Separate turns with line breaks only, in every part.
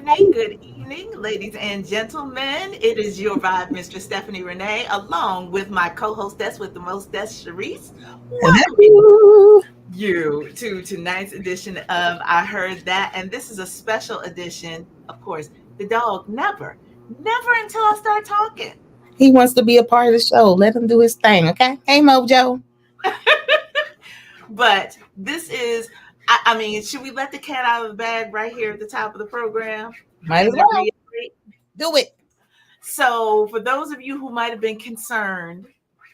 good evening, ladies and gentlemen. It is your vibe, Mr. Stephanie Renee, along with my co-hostess with the most, Sharice, welcoming
Hello.
you to tonight's edition of I Heard That. And this is a special edition, of course, the dog never until I start talking.
He wants to be a part of the show. Let him do his thing, okay? Hey, Mojo.
But this is, I mean, should we let the cat out of the bag right here at the top of the program
Might
and
as
then
well
reiterate?
do it.
So, for those of you who might have been concerned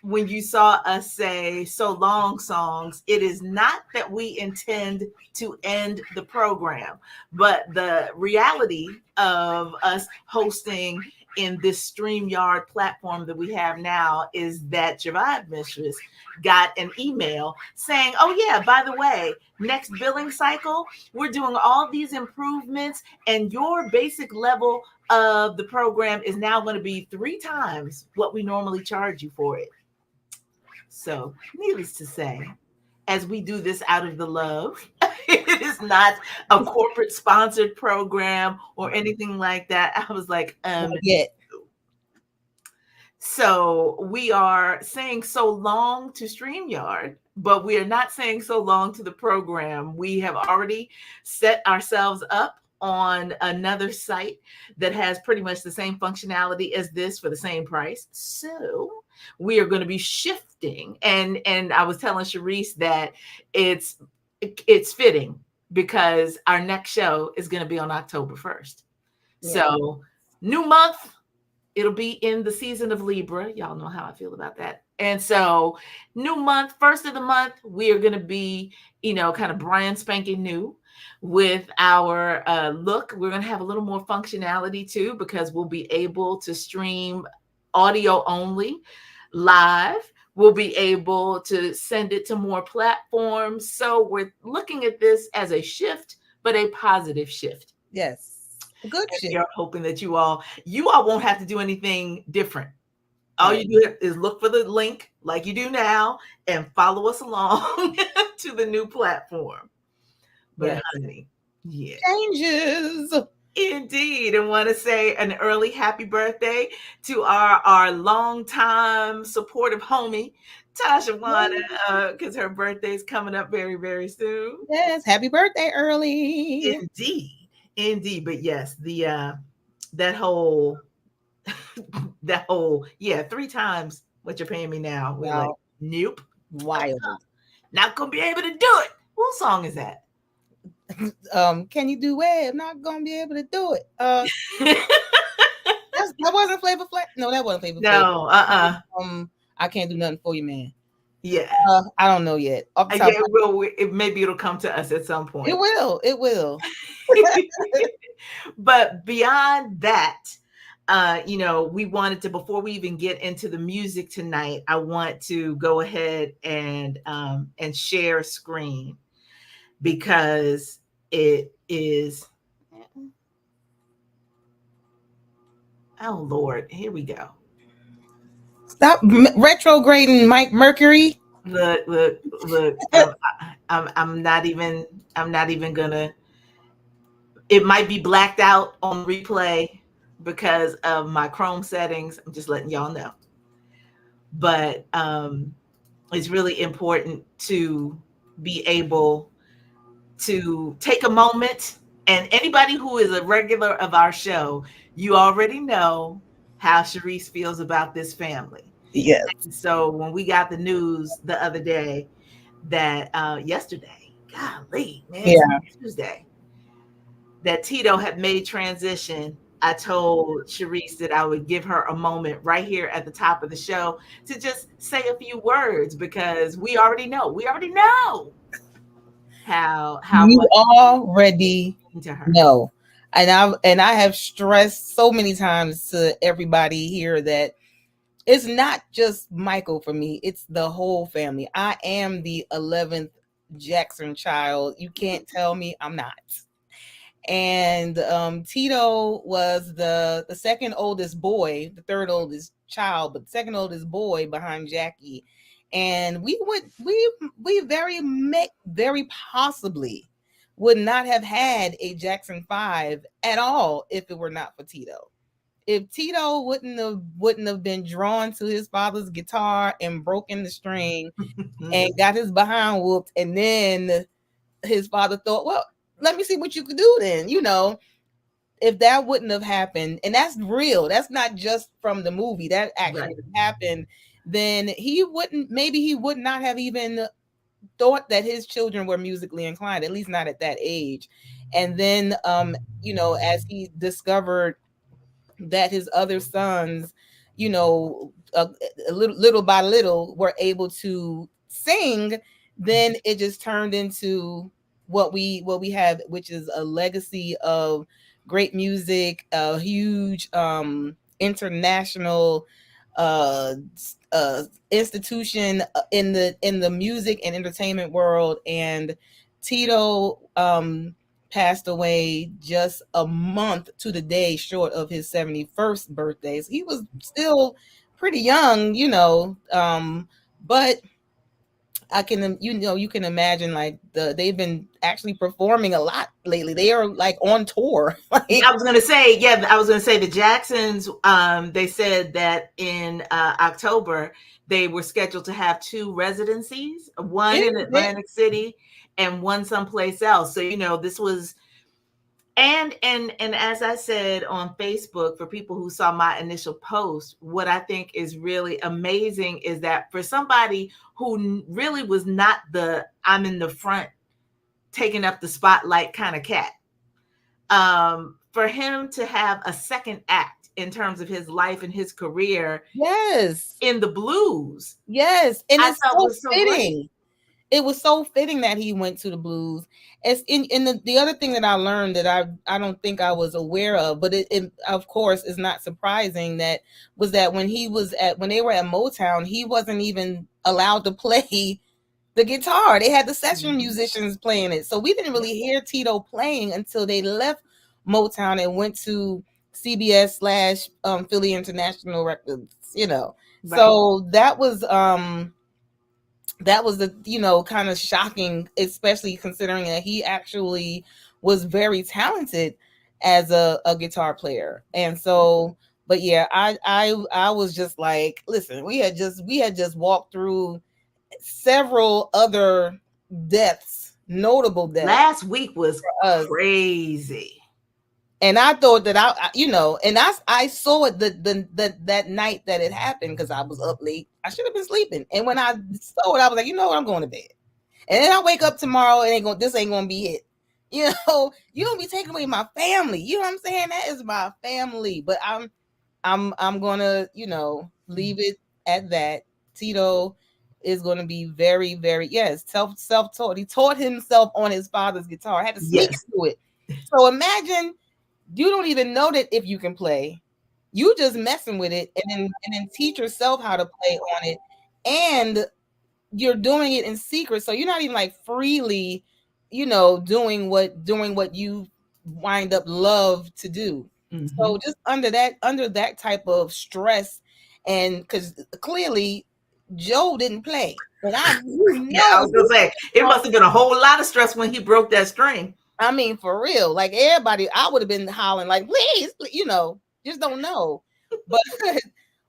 when you saw us say so long songs, it is not that we intend to end the program, but the reality of us hosting in this StreamYard platform that we have now is that your vibe mistress got an email saying, oh, yeah, by the way, next billing cycle, we're doing all these improvements, and your basic level of the program is now going to be 3 times what we normally charge you for it. So, needless to say, as we do this out of the love, it is not a corporate sponsored program or anything like that. I was like,
Not yet.
so we are saying so long to StreamYard, but we are not saying so long to the program. We have already set ourselves up on another site that has pretty much the same functionality as this for the same price. So we are going to be shifting. And I was telling Sharice that it's fitting because our next show is going to be on October 1st.
Yeah.
So new month, it'll be in the season of Libra. Y'all know how I feel about that. And so, new month, first of the month, we are going to be, kind of brand spanking new with our look. We're going to have a little more functionality too, because we'll be able to stream audio only live. We'll be able to send it to more platforms. So, we're looking at this as a shift, but a positive shift.
Yes. Good
And
shit.
we are hoping that you all won't have to do anything different. All
Right.
you do is look for the link like you do now and follow us along to the new platform. But
Yes.
honey, yeah,
Changes.
indeed. And want to say an early happy birthday to our longtime supportive homie, Tasha Wanda, because her birthday is coming up very, very soon.
Yes. Happy birthday early.
Indeed. Indeed. But yes, the that whole yeah, 3 times what you're paying me now. We're like,
Wow.
nope,
Wild.
not gonna be able to do it. What song is that?
Can you do it? I'm not gonna be able to do it. That wasn't Flavor Flav. No, that wasn't Flavor Flav.
No,
I can't do nothing for you, man.
yeah.
I don't know yet. Off the
Yeah,
top,
maybe it'll come to us at some
it
point.
will. It will.
But beyond that, we wanted to, before we even get into the music tonight, I want to go ahead and share a screen because it is, oh Lord, here we go.
Stop retrograding, Mike Mercury.
Look. I'm not even. I'm not even gonna. It might be blacked out on replay because of my Chrome settings. I'm just letting y'all know. But it's really important to be able to take a moment. And anybody who is a regular of our show, you already know how Sharice feels about this family.
Yes.
So when we got the news the other day that yesterday, golly, man,
Yeah.
Tuesday, that Tito had made transition, I told Sharice that I would give her a moment right here at the top of the show to just say a few words because we already know how
You
much
already
to her.
know. And I have stressed so many times to everybody here that it's not just Michael for me, it's the whole family. I am the 11th Jackson child. You can't tell me I'm not. And Tito was the second oldest boy, the third oldest child, but the second oldest boy behind Jackie. And we very possibly would not have had a Jackson 5 at all if it were not for Tito. If Tito wouldn't have been drawn to his father's guitar and broken the string and got his behind whooped, and then his father thought, well, let me see what you could do then, if that wouldn't have happened, and that's real, that's not just from the movie, that actually happened, then he would not have even thought that his children were musically inclined, at least not at that age. And then as he discovered that his other sons, little by little were able to sing, then it just turned into what we have, which is a legacy of great music, a huge international institution in the music and entertainment world. And Tito passed away just a month to the day short of his 71st birthday. So he was still pretty young, but I can, you can imagine, like, they've been actually performing a lot lately. They are like on tour.
I was gonna say the Jacksons. They said that in October they were scheduled to have 2 residencies, one in Atlantic City and one someplace else. So this was. And as I said on Facebook, for people who saw my initial post, what I think is really amazing is that for somebody who really was not the I'm in the front taking up the spotlight kind of cat, for him to have a second act in terms of his life and his career, in the blues,
and it's so fitting. Great. It was so fitting that he went to the blues. It's in the other thing that I learned that I don't think I was aware of, but it of course is not surprising, that was that when they were at Motown, he wasn't even allowed to play the guitar. They had the session musicians playing it. So we didn't really hear Tito playing until they left Motown and went to CBS / Philly International Records, Right. So that was the kind of shocking, especially considering that he actually was very talented as a guitar player. And so, but yeah, I was just like, listen, we had just walked through several other deaths, notable deaths.
Last week was crazy.
And I thought that I saw it that night that it happened, because I was up late. I should have been sleeping. And when I saw it, I was like, what, I'm going to bed. And then I wake up tomorrow and this ain't gonna be it. You don't be taking away my family. You know what I'm saying? That is my family. But I'm gonna, leave it at that. Tito is going to be very, very, self-taught. He taught himself on his father's guitar. I had to sneak to it. So imagine, you don't even know that if you can play, you just messing with it, and then teach yourself how to play on it, and you're doing it in secret. So you're not even like freely, doing what you wind up love to do. Mm-hmm. So just under that type of stress, and because clearly Joe didn't play, but I
was gonna say it must have been a whole lot of stress when he broke that string.
I mean, for real, like everybody, I would have been hollering like, please, just don't know.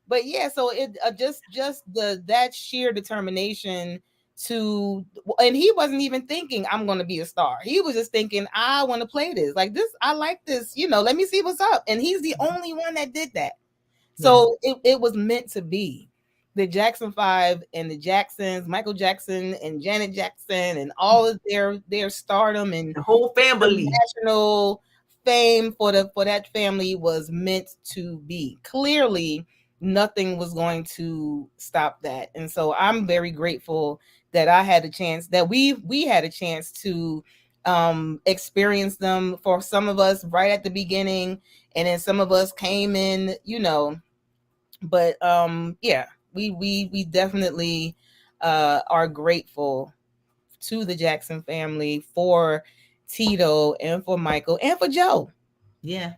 But yeah, so it just that sheer determination to, and he wasn't even thinking I'm going to be a star. He was just thinking, I want to play this, like this. I like this, let me see what's up. And he's the only one that did that. So it was meant to be. The Jackson 5 and the Jacksons, Michael Jackson and Janet Jackson, and all of their stardom and
the whole family,
national fame for that family was meant to be. Clearly, nothing was going to stop that. And so I'm very grateful that I had a chance, that we had a chance to experience them. For some of us right at the beginning, and then some of us came in, but we definitely are grateful to the Jackson family for Tito and for Michael and for Joe.
Yeah.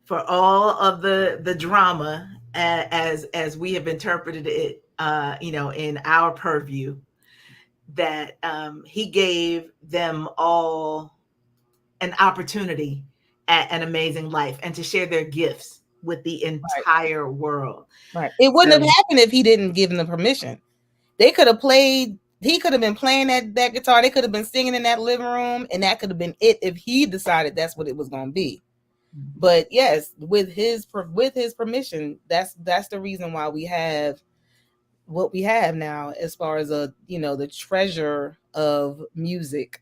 For all of the drama as we have interpreted it, in our purview. that he gave them all an opportunity at an amazing life and to share their gifts with the
Right.
entire world.
Right. It wouldn't
So,
have happened if he didn't give them the permission. They could have played. He could have been playing that guitar. They could have been singing in that living room, and that could have been it if he decided that's what it was going to be. But yes, with his permission, that's the reason why we have what we have now, as far as the treasure of music.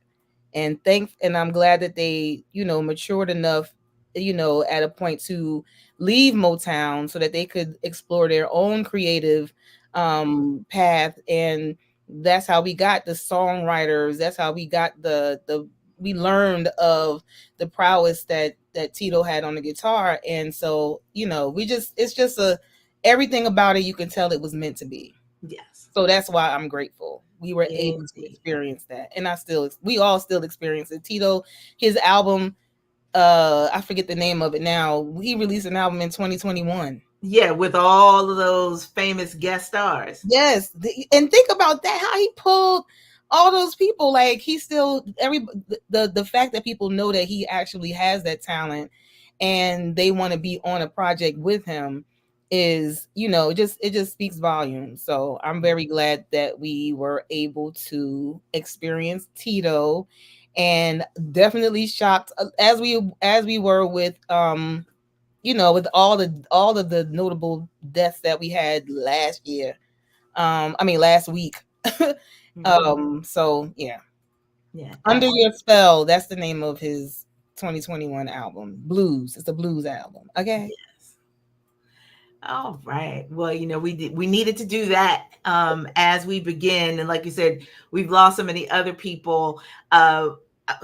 And I'm glad that they matured enough, at a point to leave Motown so that they could explore their own creative path. And that's how we got the songwriters. That's how we got the we learned of the prowess that Tito had on the guitar. And so it's just everything about it, you can tell it was meant to be.
yes.
So that's why I'm grateful we were able to
Indeed.
experience that. And we all still experience it. Tito, his album, I forget the name of it now. He released an album in 2021.
Yeah, with all of those famous guest stars.
Yes, and think about that, how he pulled all those people. Like, he still the fact that people know that he actually has that talent and they want to be on a project with him is, it just speaks volumes. So I'm very glad that we were able to experience Tito, and definitely shocked, as we were with with all of the notable deaths that we had last year. Last week. So yeah.
Yeah.
Under Your Spell, that's the name of his 2021 album. Blues. It's a blues album. Okay.
Yes. All right. Well, we needed to do that as we begin, and like you said, we've lost so many other people.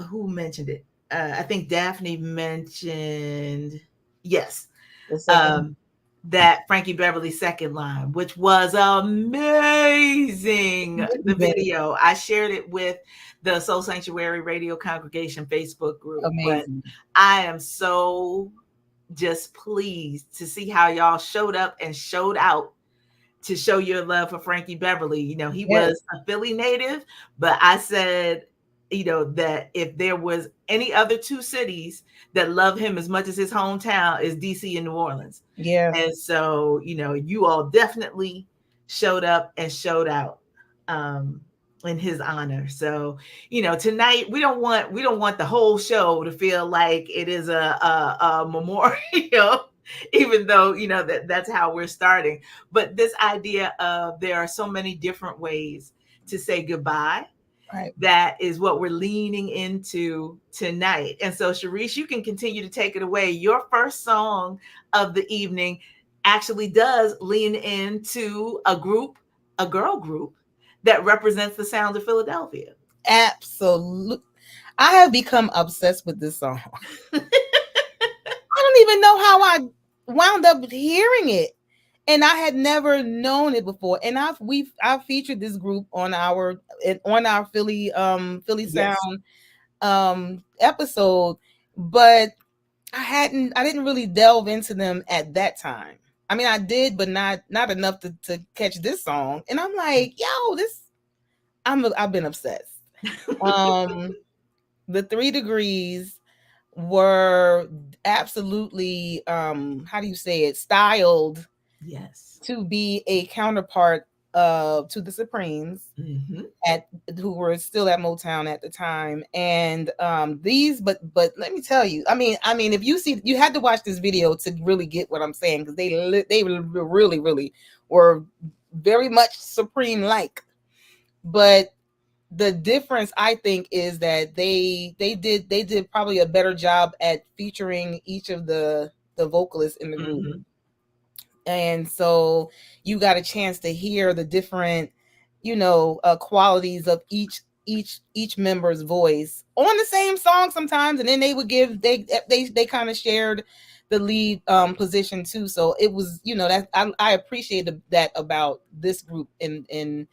Who mentioned it? I think Daphne mentioned, yes,
The second.
that Frankie Beverly second line, which was amazing. The video, I shared it with the Soul Sanctuary Radio Congregation Facebook group, but
Amazing.
I am so just pleased to see how y'all showed up and showed out to show your love for Frankie Beverly. He was a Philly native, but I said, that if there was any other two cities that love him as much as his hometown, is DC and New Orleans.
Yeah.
And so, you all definitely showed up and showed out in his honor. So, tonight we don't want the whole show to feel like it is a memorial, even though that's how we're starting. But this idea of there are so many different ways to say goodbye.
Right.
That is what we're leaning into tonight. And so, Sharice, you can continue to take it away. Your first song of the evening actually does lean into a girl group that represents the sound of Philadelphia.
Absolutely. I have become obsessed with this song. I don't even know how I wound up hearing it. And I had never known it before. And I've featured this group on our Philly
Yes.
Sound episode, but I didn't really delve into them at that time. I mean, I did, but not enough to catch this song. And I'm like, yo, I've been obsessed. The 3 Degrees were absolutely how do you say it, styled,
yes,
to be a counterpart to the Supremes, who were still at Motown at the time. And but let me tell you, I mean, if you had to watch this video to really get what I'm saying, because they really, really were very much Supreme like. But the difference, I think, is that they did probably a better job at featuring each of the vocalists in the group. And so you got a chance to hear the different, qualities of each member's voice on the same song sometimes. And then they would they kind of shared the lead position too. So it was, that I appreciated that about this group. In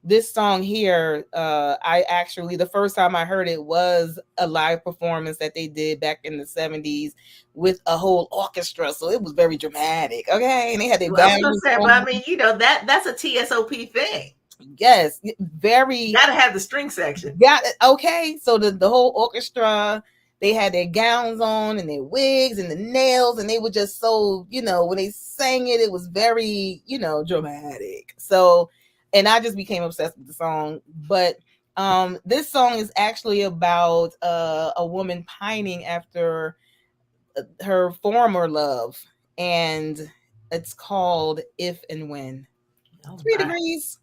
this song here, I actually, the first time I heard it was a live performance that they did back in the 70s with a whole orchestra. So it was very dramatic. Okay. And they had their
band. I was gonna say, but I mean, that's a TSOP thing.
Yes, very.
Gotta have the string section.
Got it. Okay, so the whole orchestra, they had their gowns on and their wigs and the nails, and they were just so, when they sang it, it was very, dramatic. So, and I just became obsessed with the song. But this song is actually about a woman pining after her former love, and it's called If and When.
Oh,
3 degrees.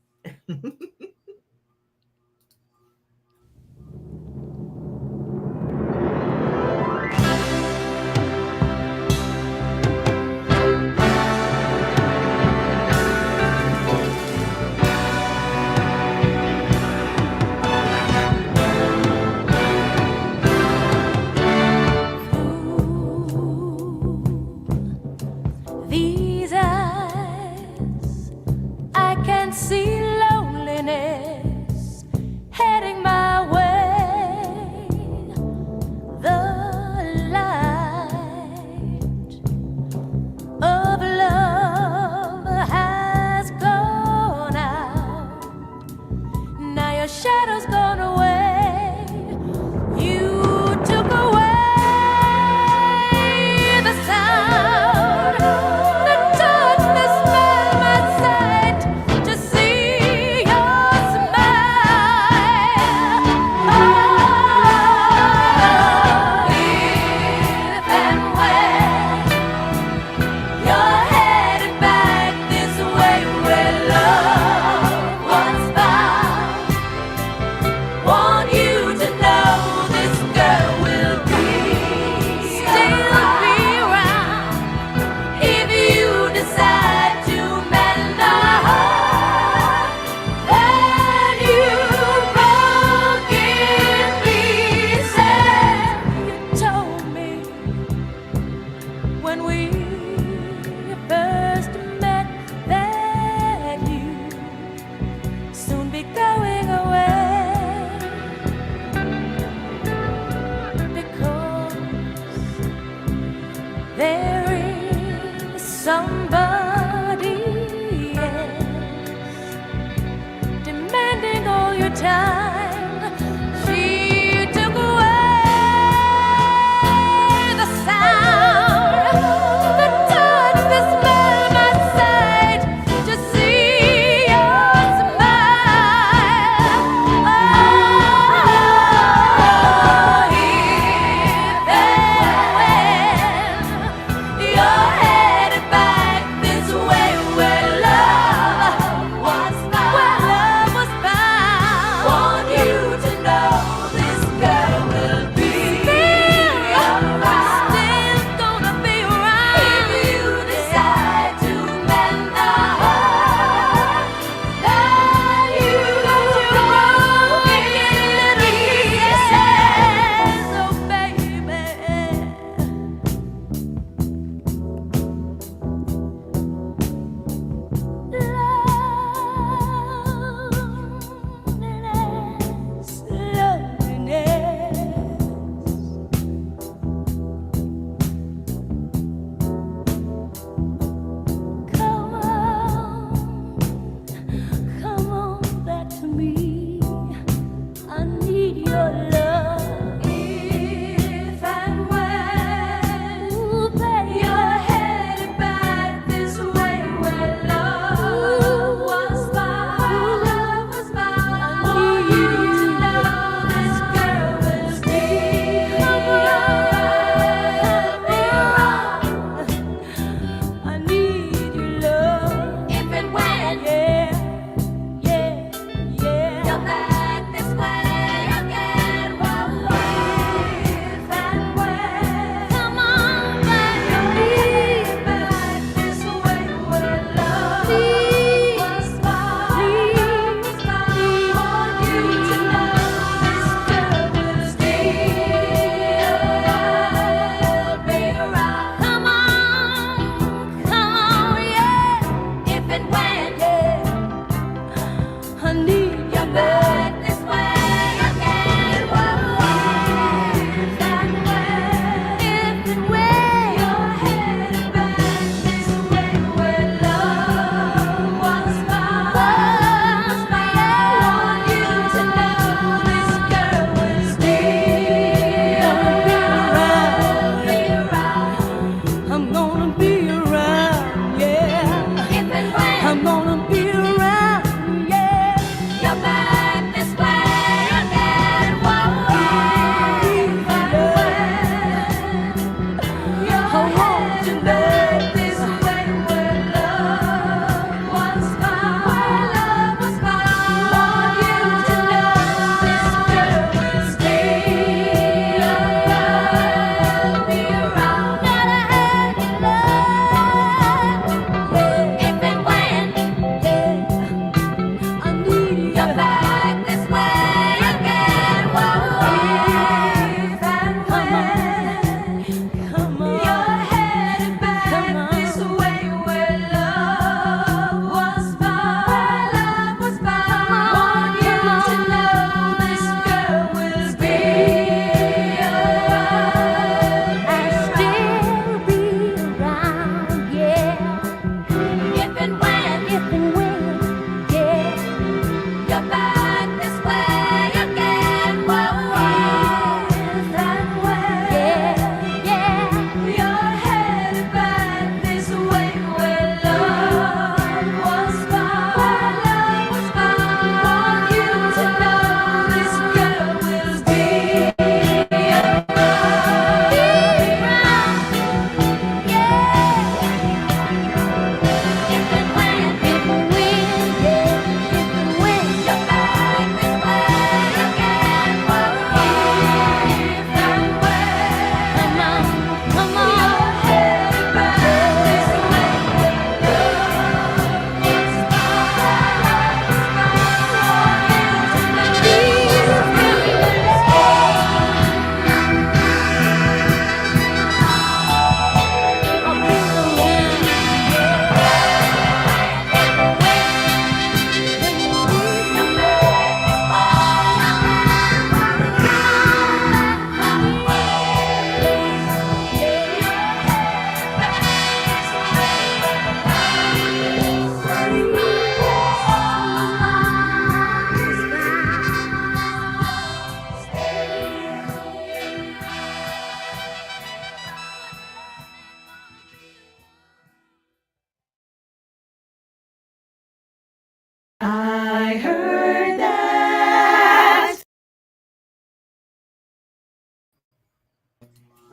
These eyes, I can see loneliness heading my way. The light of love has gone out. Now your shadow's gone away. You took away the sound, the touch, the smell, my sight, to see your smile. Oh, if and when you're headed back this way where love was found, want you to know this girl will still be around. If you decide to mend our heart, then you've broken pieces. You told me when we first met that you'd soon be going away, because there is somebody else demanding all your time. She took away the sound, the touch, the smell, my sight, to see your smile. Oh, if and when you're headed back this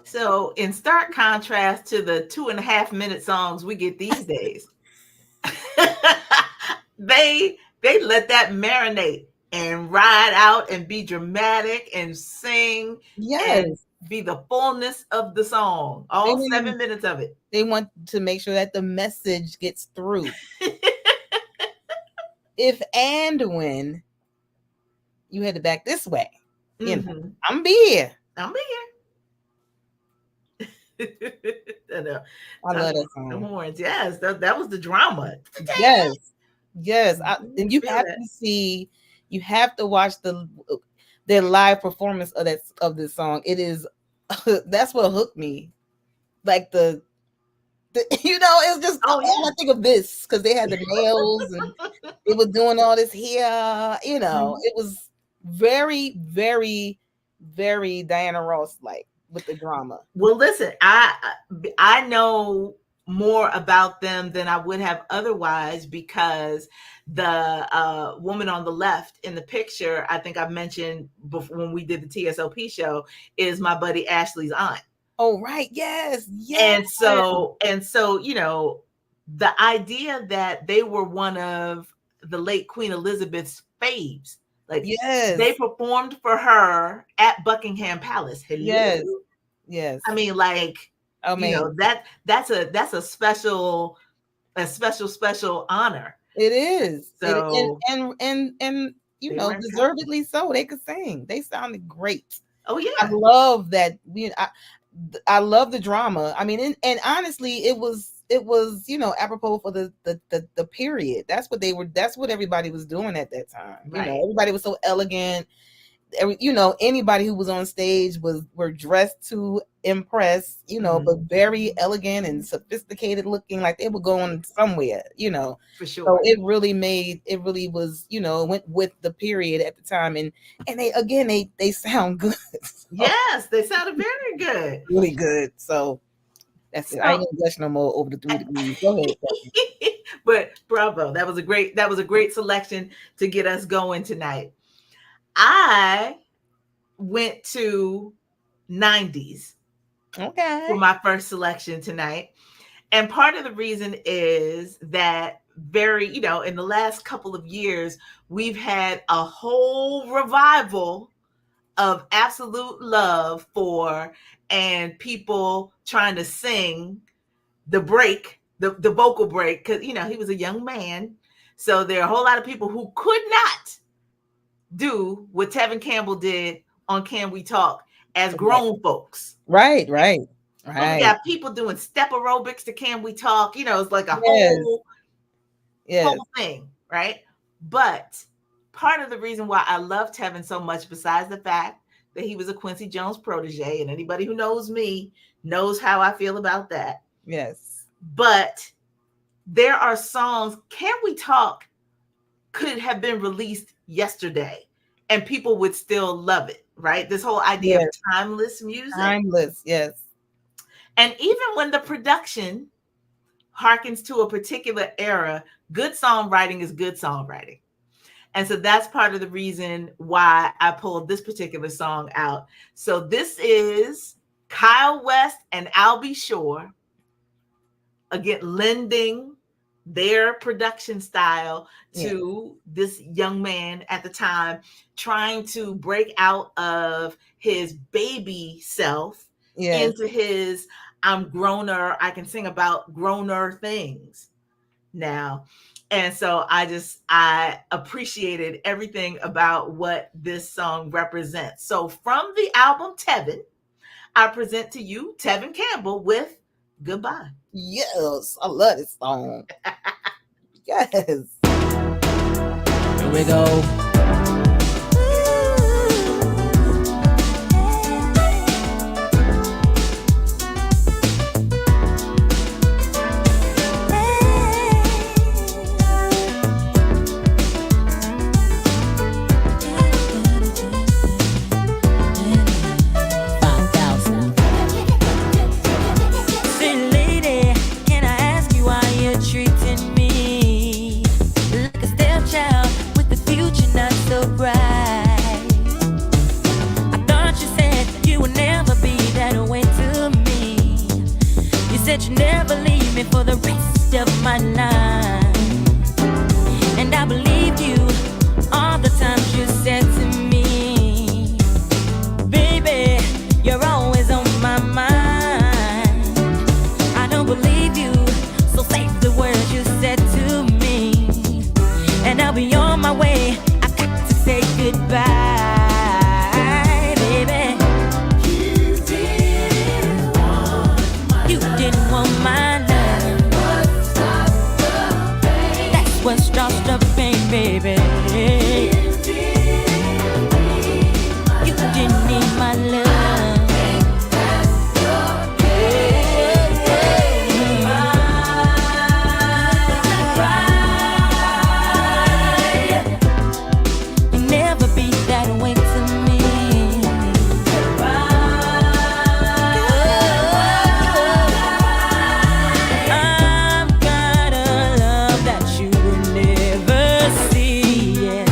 So, in stark contrast to the 2.5 minute songs we get these days, they let that marinate and ride out and be dramatic and sing and
Yes.
be the fullness of the song, all
They
7 minutes of it.
They want to make sure that the message gets through. If and when you headed back this way, you know, I'm be here.
I'm here. I know.
I love that
The
song.
horns, yes, that was the drama.
Yes, yes. And you
Feel
have
that.
to see, you have to watch their live performance of this song. It is that's what hooked me. Like the you know, it's just
Oh,
all
yeah.
I think of this because they had the nails and they were doing all this here. You know, it was very, very, very Diana Ross like with the drama.
Well, listen, I know more about them than I would have otherwise because the woman on the left in the picture, I think I mentioned before when we did the TSOP show, is my buddy Ashley's aunt.
Oh, right. Yes. Yes.
And so, you know, the idea that they were one of the late Queen Elizabeth's faves, like
yes,
they performed for her at Buckingham Palace. Hello?
yes, yes.
I mean, like, you know, that's a special honor.
It is.
So
And you know, deservedly so. They could sing. They sounded great.
Oh yeah.
I love that. I love the drama. I mean, and honestly, it was, you know, apropos for the period. That's what everybody was doing at that time.
Right.
You know, everybody was so elegant. You know, anybody who was on stage were dressed to impress, you know, but very elegant and sophisticated looking, like they were going somewhere, you know.
For sure.
So it really was, you know, went with the period at the time, and they sound good. So,
yes, they sounded very good.
Really good. So that's it. I ain't gonna gush no more over the 3 degrees. Go ahead.
But bravo, that was a great selection to get us going tonight. I went to 90s for my first selection tonight. And part of the reason is that you know, in the last couple of years, we've had a whole revival of absolute love for and people trying to sing the break, the vocal break, because, you know, he was a young man. So there are a whole lot of people who could not do what Tevin Campbell did on Can We Talk as grown folks.
Right.
We got people doing step aerobics to Can We Talk. You know, it's like a whole thing, right? But part of the reason why I love Tevin so much, besides the fact that he was a Quincy Jones protege, and anybody who knows me knows how I feel about that.
Yes.
But there are songs, Can We Talk could have been released yesterday and people would still love it, right? This whole idea of timeless music.
Timeless, yes.
And even when the production harkens to a particular era, good songwriting is good songwriting. And so that's part of the reason why I pulled this particular song out. So this is Kyle West and Albie Shore, again, lending their production style to this young man at the time, trying to break out of his baby self into his I'm growner, I can sing about growner things now. And so I appreciated everything about what this song represents. So from the album Tevin, I present to you Tevin Campbell with Goodbye.
Yes, I love this song. Yes.
Here we go.
I thought you said you would never be that way too. for the rest of my life. And I believed you all the times you said to me, baby, you're always on my mind. I don't believe you, so say the words you said to me, and I'll be on my way. I got to say goodbye, baby. You didn't want my love. That's what starts the pain, baby. You didn't need my love. You never be that way to me. I've got a love that you will never see. Yeah.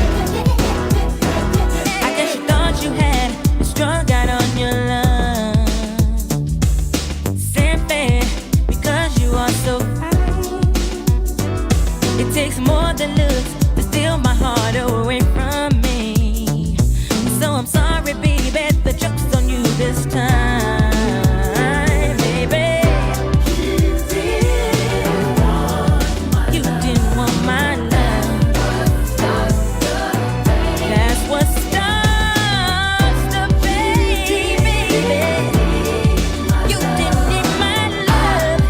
I guess you thought you had strung out on your love. Simply because you are so fine. It takes more than looks to steal my heart away from me. So I'm sorry, baby, the joke's on you this time, baby. You didn't want my love. That's what starts the pain, baby. You didn't need my love.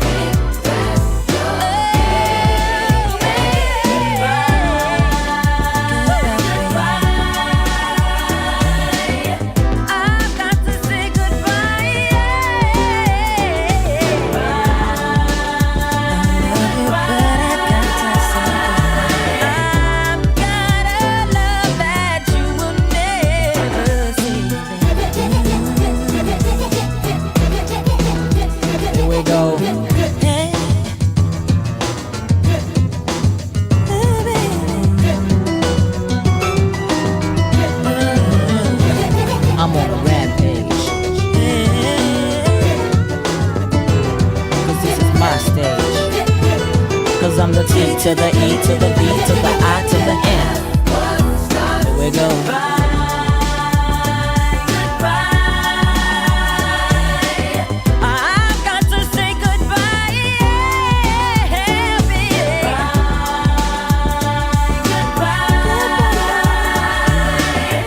I've got to say goodbye. I've got a love that you will never see.
Here we go. I'm on a rampage. Cause this is my stage. Cause I'm the T to the E to the B to the I to the N. Here we go.
I've got to say goodbye, baby.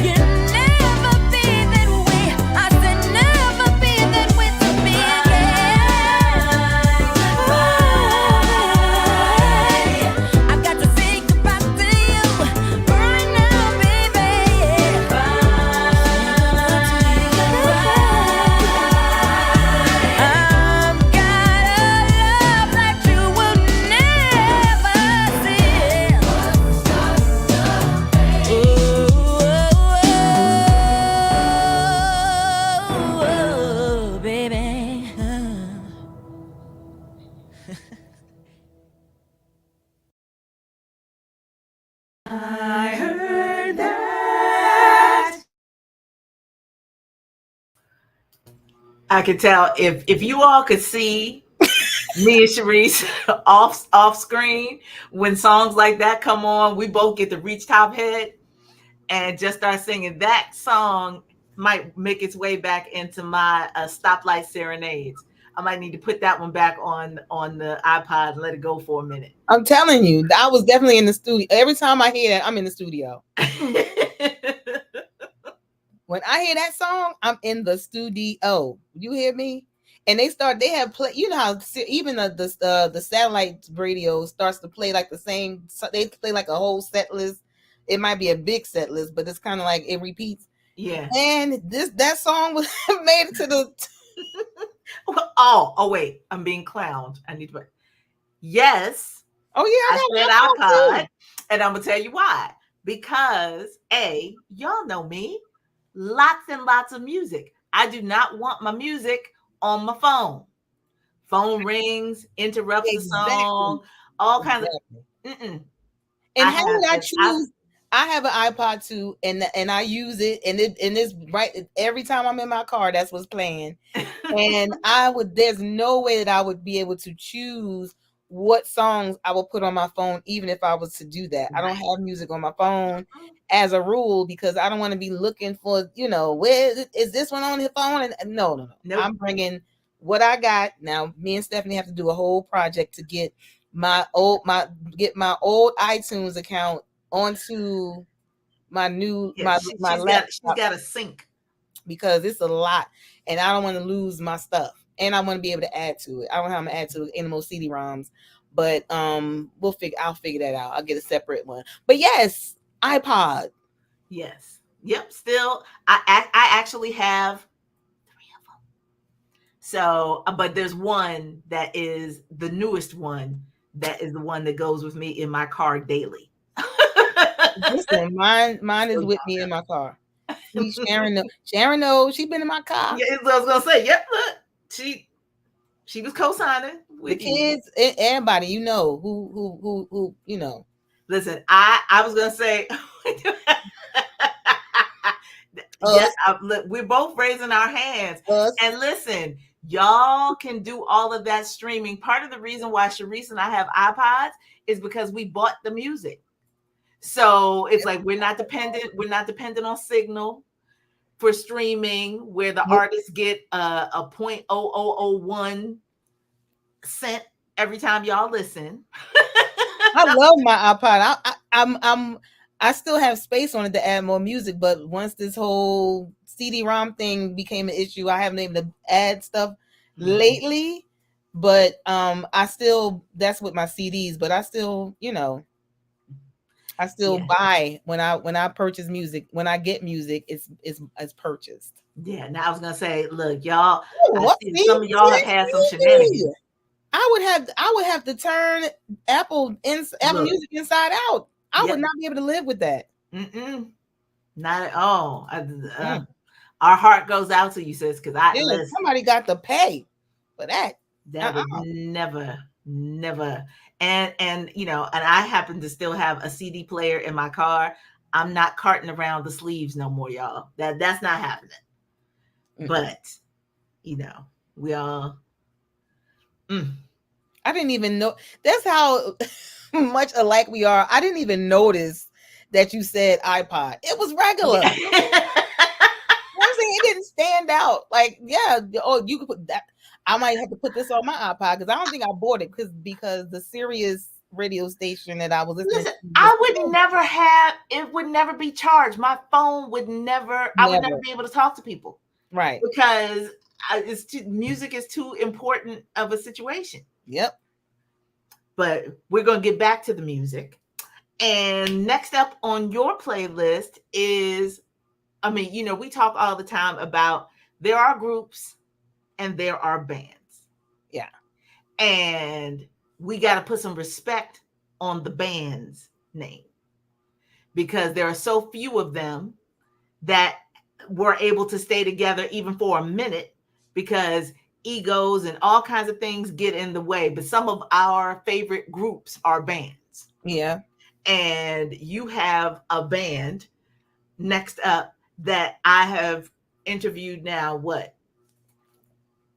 You'll never be that way. I said never be that way to me again. I've got to say goodbye to you right now, baby. I've got a love that you will never see. Oh, baby.
I heard that. I could tell if you all could see me and Sharice off screen when songs like that come on, we both get to reach top head and just start singing. That song might make its way back into my stoplight serenades. I might need to put that one back on the iPod and let it go for a minute.
I'm telling you, I was definitely in the studio. Every time I hear that, I'm in the studio. When I hear that song, I'm in the studio. You hear me? And they have play. You know how even the satellite radio starts to play like the same. They play like a whole set list. It might be a big set list, but it's kind of like it repeats.
Yeah.
And that song was made it to the.
Oh wait, I'm being clowned. I need to. Yes.
Oh yeah,
I said iPod, and I'm gonna tell you why. Because y'all know me, lots and lots of music. I do not want my music on my phone. Phone rings, interrupts the song, all kinds of. And
how did I choose? I have an iPod too, and I use it, and it's right every time I'm in my car. That's what's playing, and there's no way that I would be able to choose what songs I will put on my phone, even if I was to do that. I don't have music on my phone as a rule because I don't want to be looking for, where is this one on his phone? And no.
Nope.
I'm bringing what I got. Now, me and Stephanie have to do a whole project to get my old iTunes account onto my new
she's
laptop.
She's got a sync
because it's a lot, and I don't want to lose my stuff, and I want to be able to add to it. I don't know how I'm gonna add to it any more CD-ROMs, but I'll figure that out. I'll get a separate one. But yes, iPod.
Yes. Yep. Still, I actually have 3 of them. So, but there's one that is the newest one. That is the one that goes with me in my car daily.
Listen, mine is with me in my car. Sharon knows she's been in my car.
Yeah, I was gonna say, yep. Look, she was co-signing with
the kids, everybody, who.
Listen, I was gonna say, yes, we're both raising our hands. And listen, y'all can do all of that streaming. Part of the reason why Sharice and I have iPods is because we bought the music. So it's like we're not dependent on Signal for streaming, where the artists get a 0.0001 cent every time y'all listen.
I love my iPod. I still have space on it to add more music, but once this whole CD-ROM thing became an issue, I haven't been able to add stuff lately. But that's with my CDs, but I still, buy when I purchase music. When I get music, it's purchased.
Yeah. Now I was gonna say, look, y'all.
Some
of y'all have had some shenanigans.
I would have to turn Apple Music inside out. I would not be able to live with that.
Not at all. Our heart goes out to you, sis, because
somebody got to pay for that.
That would never. And and I happen to still have a CD player in my car. I'm not carting around the sleeves no more, y'all. That's not happening. But we all.
I didn't even know. That's how much alike we are. I didn't even notice that you said iPod. It was regular. I'm saying it didn't stand out. Like, yeah, you could put that. I might have to put this on my iPod because I don't think I bought it because the Sirius radio station that I was listening to.
I would never have. It would never be charged. My phone would never. I would never be able to talk to people.
Right.
Because music is too important of a situation.
Yep.
But we're going to get back to the music. And next up on your playlist is, we talk all the time about there are groups and there are bands.
Yeah.
And we got to put some respect on the band's name because there are so few of them that were able to stay together even for a minute because egos and all kinds of things get in the way. But some of our favorite groups are bands.
Yeah.
And you have a band next up that I have interviewed now,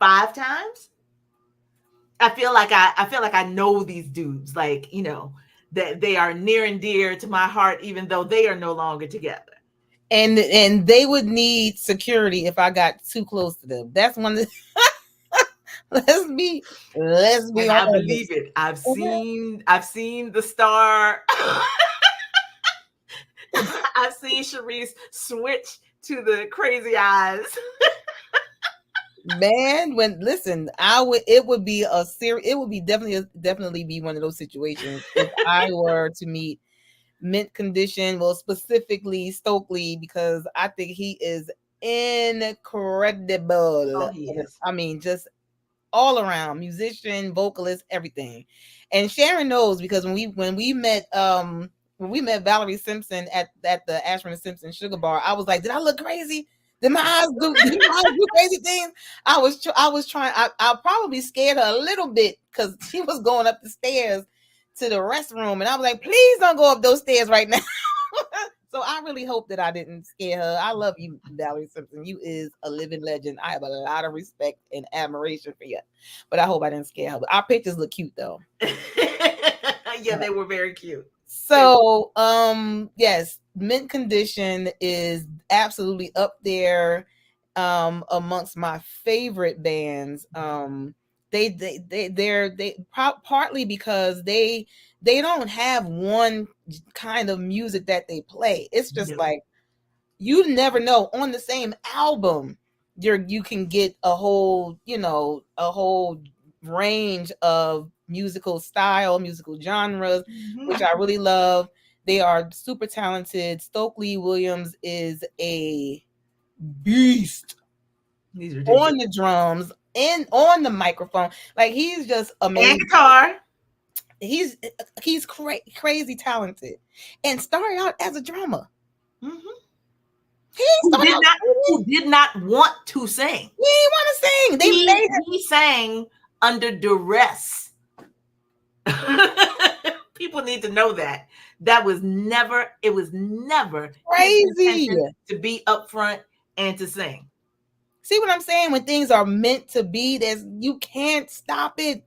5 times? I feel like I know these dudes, that they are near and dear to my heart, even though they are no longer together.
And they would need security if I got too close to them. That's one of the let's be honest.
I believe it. I've seen the star. I've seen Sharice switch to the crazy eyes.
Man, it would definitely be one of those situations if I were to meet Mint Condition, well, specifically Stokely, because I think he is incredible.
Oh, he is.
Just all around musician, vocalist, everything. And Sharon knows because when we met Valerie Simpson at the Ashford and Simpson Sugar Bar, I was like, did I look crazy? Did my eyes do crazy things? I was trying. I probably scared her a little bit because she was going up the stairs to the restroom, and I was like, please don't go up those stairs right now. So So I really hope that I didn't scare her. I love you, Valerie Simpson. You is a living legend. I have a lot of respect and admiration for you. But I hope I didn't scare her. But our pictures look cute though.
Yeah, they were very cute.
So yes, Mint Condition is absolutely up there amongst my favorite bands. Partly because they don't have one kind of music that they play. It's just like you never know. On the same album, you can get a whole range of musical style, musical genres, which I really love. They are super talented. Stokely Williams is a beast on the drums and on the microphone. Like he's just amazing.
And guitar.
He's crazy talented and started out as a drummer.
Who did not want to sing.
He didn't want to sing.
He sang under duress. People need to know that. It was never
crazy
to be up front and to sing.
See what I'm saying? When things are meant to be, you can't stop it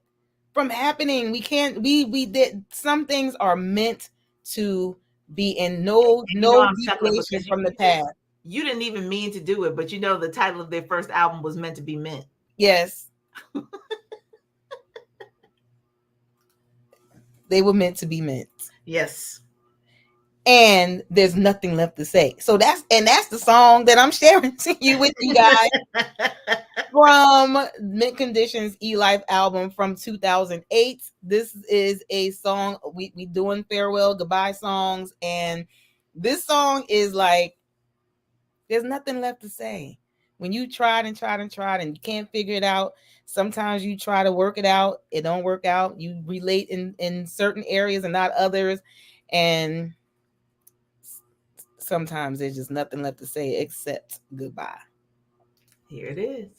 from happening. We can't. We did. Some things are meant to be in no deviation from the past.
You didn't even mean to do it, but you know the title of their first album was meant to be mint.
Yes. They were meant to be mint.
Yes.
And there's nothing left to say. So that's the song that I'm sharing to you with you guys from Mint Condition's E-Life album from 2008. This is a song we doing farewell goodbye songs, and this song is like there's nothing left to say. When you tried and you can't figure it out, sometimes you try to work it out, it don't work out. You relate in certain areas and not others, and sometimes there's just nothing left to say except goodbye.
Here it is.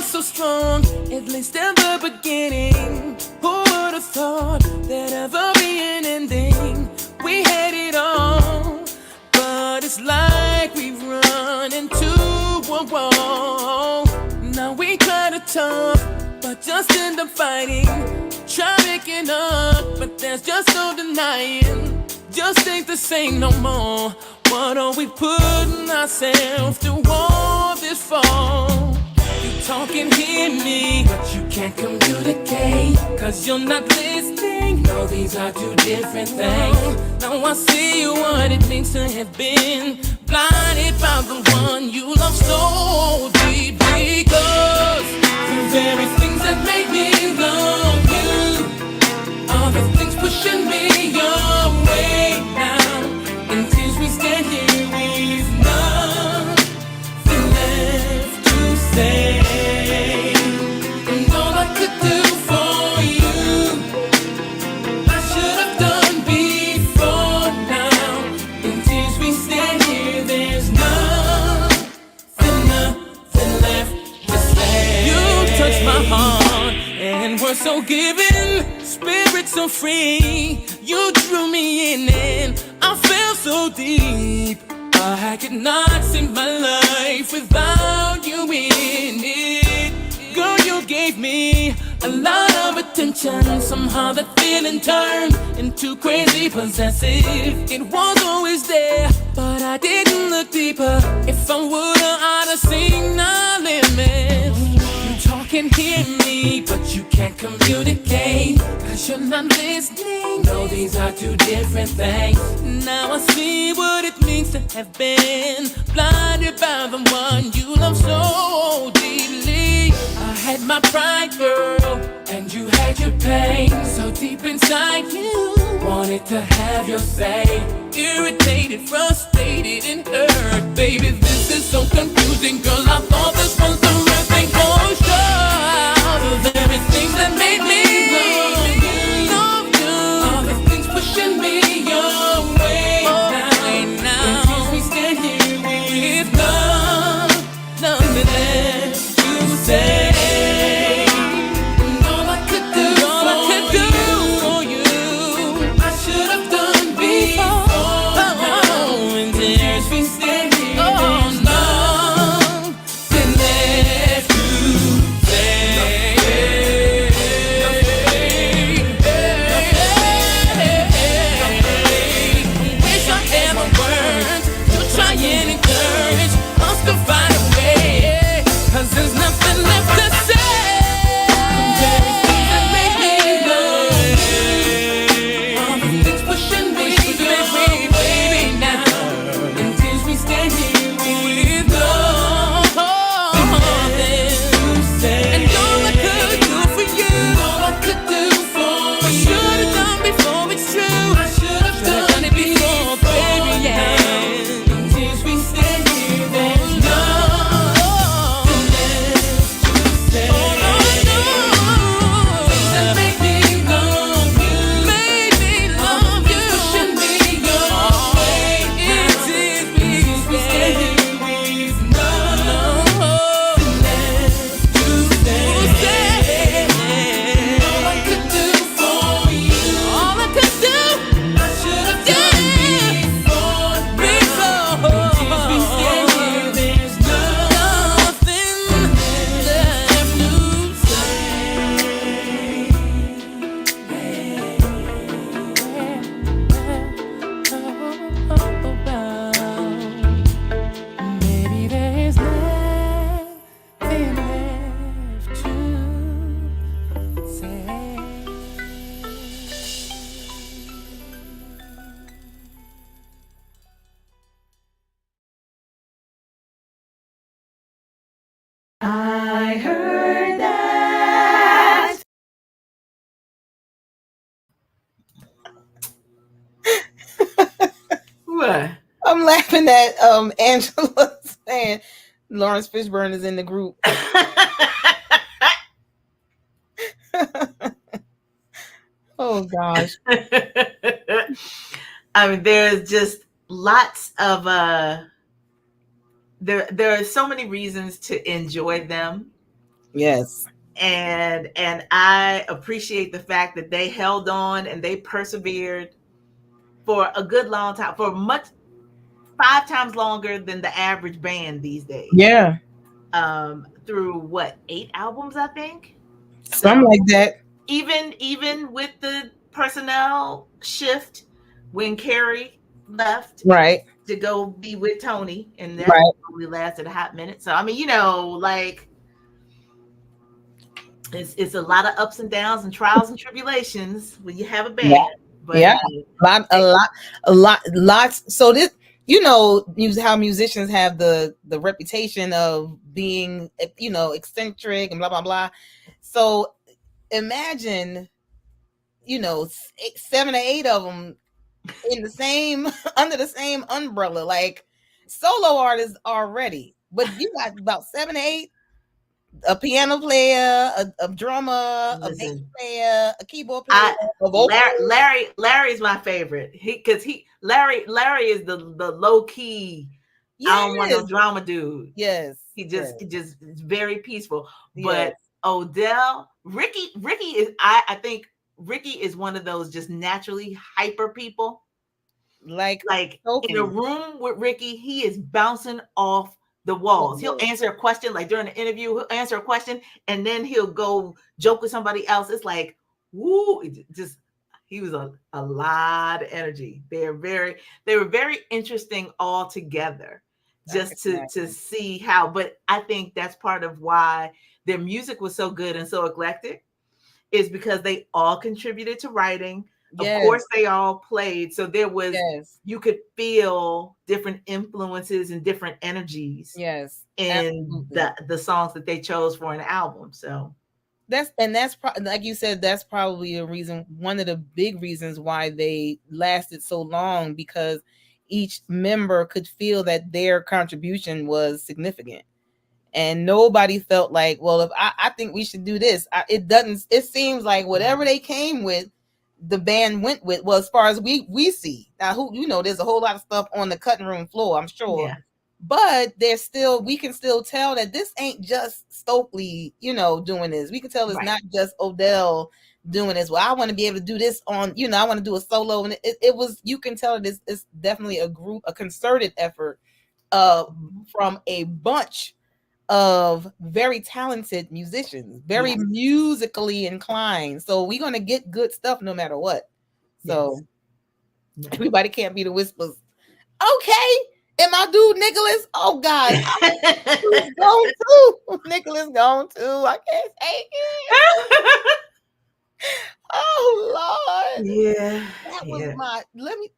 So strong, at least in the beginning. Who would have thought there'd ever be an ending? We had it all, but it's like we've run into a wall. Now we try to talk, but just end up fighting. Try making up, but there's just no denying. Just ain't the same no more. What are we putting ourselves through all this for? You talk and hear me, but you can't communicate, cause you're not listening. No, these are two different things. Now I see what it means to have been blinded by the one you love so deeply. Cause the very things that make me love you are the things pushing me your way now. In tears we stand here with nothing left to say. And we're so giving, spirit so free. You drew me in and I fell so deep. I could not see my life without you in it. Girl, you gave me a lot of attention. Somehow that feeling turned into crazy possessive. It was always there, but I didn't look deeper. If I would've, I'd have seen our limits. Can hear me, but you can't communicate, cause you're not listening. No, these are two different things. Now I see what it means to have been blinded by the one you love so deeply. I had my pride, girl, and you had your pain. So deep inside you wanted to have your say. Irritated, frustrated, and hurt. Baby, this is so confusing, girl. I thought this was the real thing for sure. The very things that made me
I heard that. What?
I'm laughing at Angela saying Lawrence Fishburne is in the group. Oh gosh.
I mean, there's just lots of there are so many reasons to enjoy them.
Yes.
And I appreciate the fact that they held on and they persevered for a good long time, for 5 times longer than the average band these days.
Yeah.
Through what, 8 albums, I think.
Something like that.
Even with the personnel shift when Carrie left,
right,
to go be with Tony, and that
right.
probably lasted a hot minute. So I mean, you know, like it's a lot of ups and downs and trials and tribulations when you have a band.
Yeah.
But
Yeah, lots. So this, you know, how musicians have the reputation of being, you know, eccentric and blah blah blah. So imagine, you know, 7 or 8 of them in the same under the same umbrella, like solo artists already, but you got about 7 or 8. A piano player, a drummer, a bass player, a keyboard player, a vocal.
Larry's my favorite. Larry is the low key. Yes. I don't want no drama dude.
Yes.
He just is very peaceful. But Odell, Ricky is I think Ricky is one of those just naturally hyper people. Like in a room with Ricky, he is bouncing off the walls. He'll answer a question, like during the interview, he'll answer a question and then he'll go joke with somebody else. It's like, woo, he was a lot of energy. They were very interesting all together, just to see how, but I think that's part of why their music was so good and so eclectic, is because they all contributed to writing. Yes. Of course, they all played. So there was, you could feel different influences and different energies.
Yes,
in the songs that they chose for an album. So
that's like you said, that's probably a reason, one of the big reasons why they lasted so long, because each member could feel that their contribution was significant. And nobody felt like, well, if I think we should do this. It seems like whatever they came with, the band went with. Well, as far as we see now, there's a whole lot of stuff on the cutting room floor, I'm sure. Yeah. But we can still tell that this ain't just Stokely, doing this. We can tell it's not just Odell doing this. Well, I want to be able to do this on, I want to do a solo. And it was, you can tell that it's definitely a concerted effort from a bunch of very talented musicians, very musically inclined. So we're going to get good stuff no matter what. So everybody can't be the Whispers. Okay. And my dude Nicholas, oh God, Nicholas gone too. Nicholas gone too. I can't take it. Oh Lord.
Yeah.
That was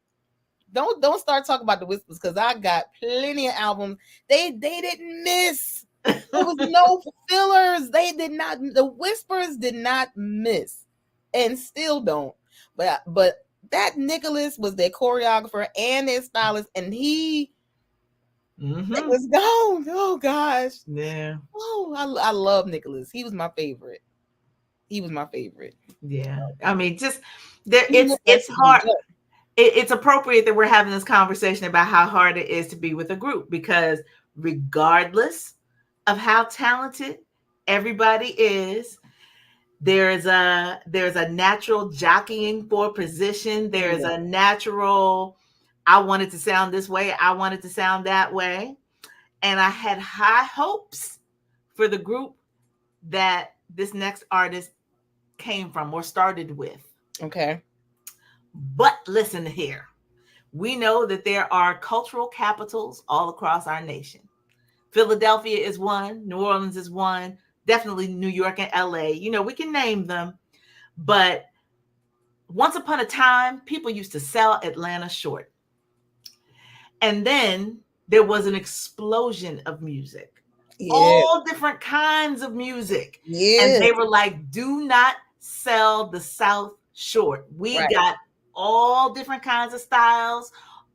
don't start talking about the Whispers, because I got plenty of albums. They didn't miss. There was no fillers. They did not. The Whispers did not miss, and still don't. But that Nicholas was their choreographer and their stylist, and he was gone. Oh gosh.
Yeah.
Oh, I love Nicholas. He was my favorite.
Yeah. I mean, just there. It's hard. It's appropriate that we're having this conversation about how hard it is to be with a group, because regardless of how talented everybody is, there's a natural jockeying for position. There's a natural, I want it to sound this way, I want it to sound that way. And I had high hopes for the group that this next artist came from or started with.
Okay.
But listen here. We know that there are cultural capitals all across our nation. Philadelphia is one, New Orleans is one, definitely New York and LA. We can name them. But once upon a time, people used to sell Atlanta short. And then there was an explosion of music.
Yeah.
all different kinds of music. And
Yeah.
they were like, do not sell the South short. We
Right.
got all different kinds of styles,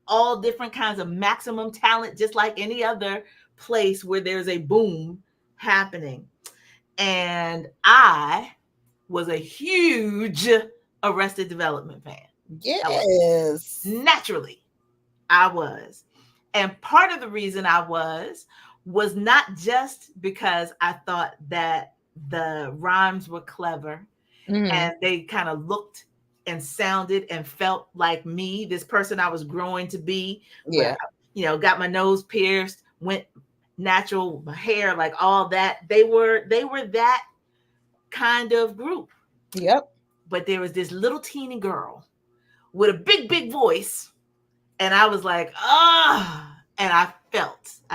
all different kinds of maximum talent, just like any other place where there's a boom happening. And I was a huge Arrested Development fan.
Yes.
Naturally, I was. And part of the reason I was not just because I thought that the rhymes were clever
Mhm.
and they kind of looked and sounded and felt like me, this person I was growing to be,
Yeah.
where got my nose pierced, went natural hair, like all that. They were that kind of group.
Yep.
But there was this little teeny girl with a big, big voice. And I was like, and I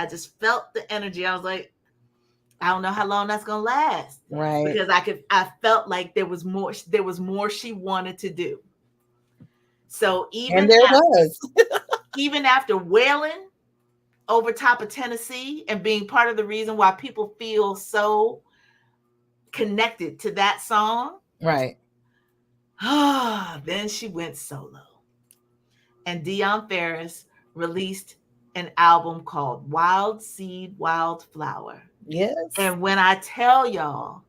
just felt the energy. I was like, I don't know how long that's gonna last.
Right.
Because I felt like there was more she wanted to do. So
And there was.
even after wailing over top of Tennessee and being part of the reason why people feel so connected to that song,
Right.
then she went solo. And Dionne Ferris released an album called Wild Seed, Wild Flower.
Yes.
And when I tell y'all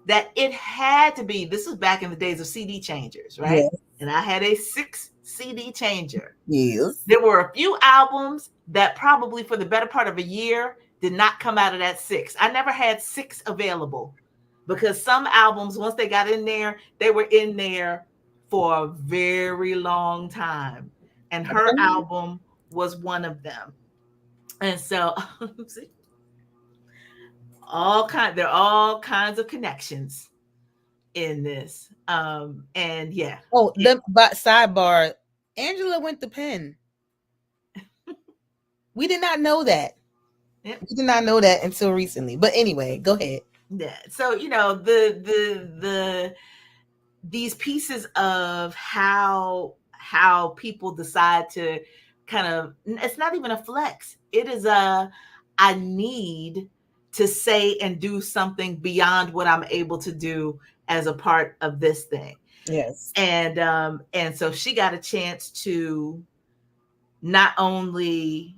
that it had to be, this was back in the days of CD changers, right?
Yes.
And I had a 6 CD changer.
Yes.
There were a few albums that probably for the better part of a year did not come out of that 6. I never had 6 available because some albums, once they got in there, they were in there for a very long time. And her album was one of them. And so there are all kinds of connections in this. And yeah.
Oh, but sidebar, Angela went to Penn. We did not know that.
Yep.
We did not know that until recently. But anyway, go ahead.
Yeah. So, these pieces of how people decide to kind of, it's not even a flex. It is I need to say and do something beyond what I'm able to do as a part of this thing.
Yes.
And so she got a chance to not only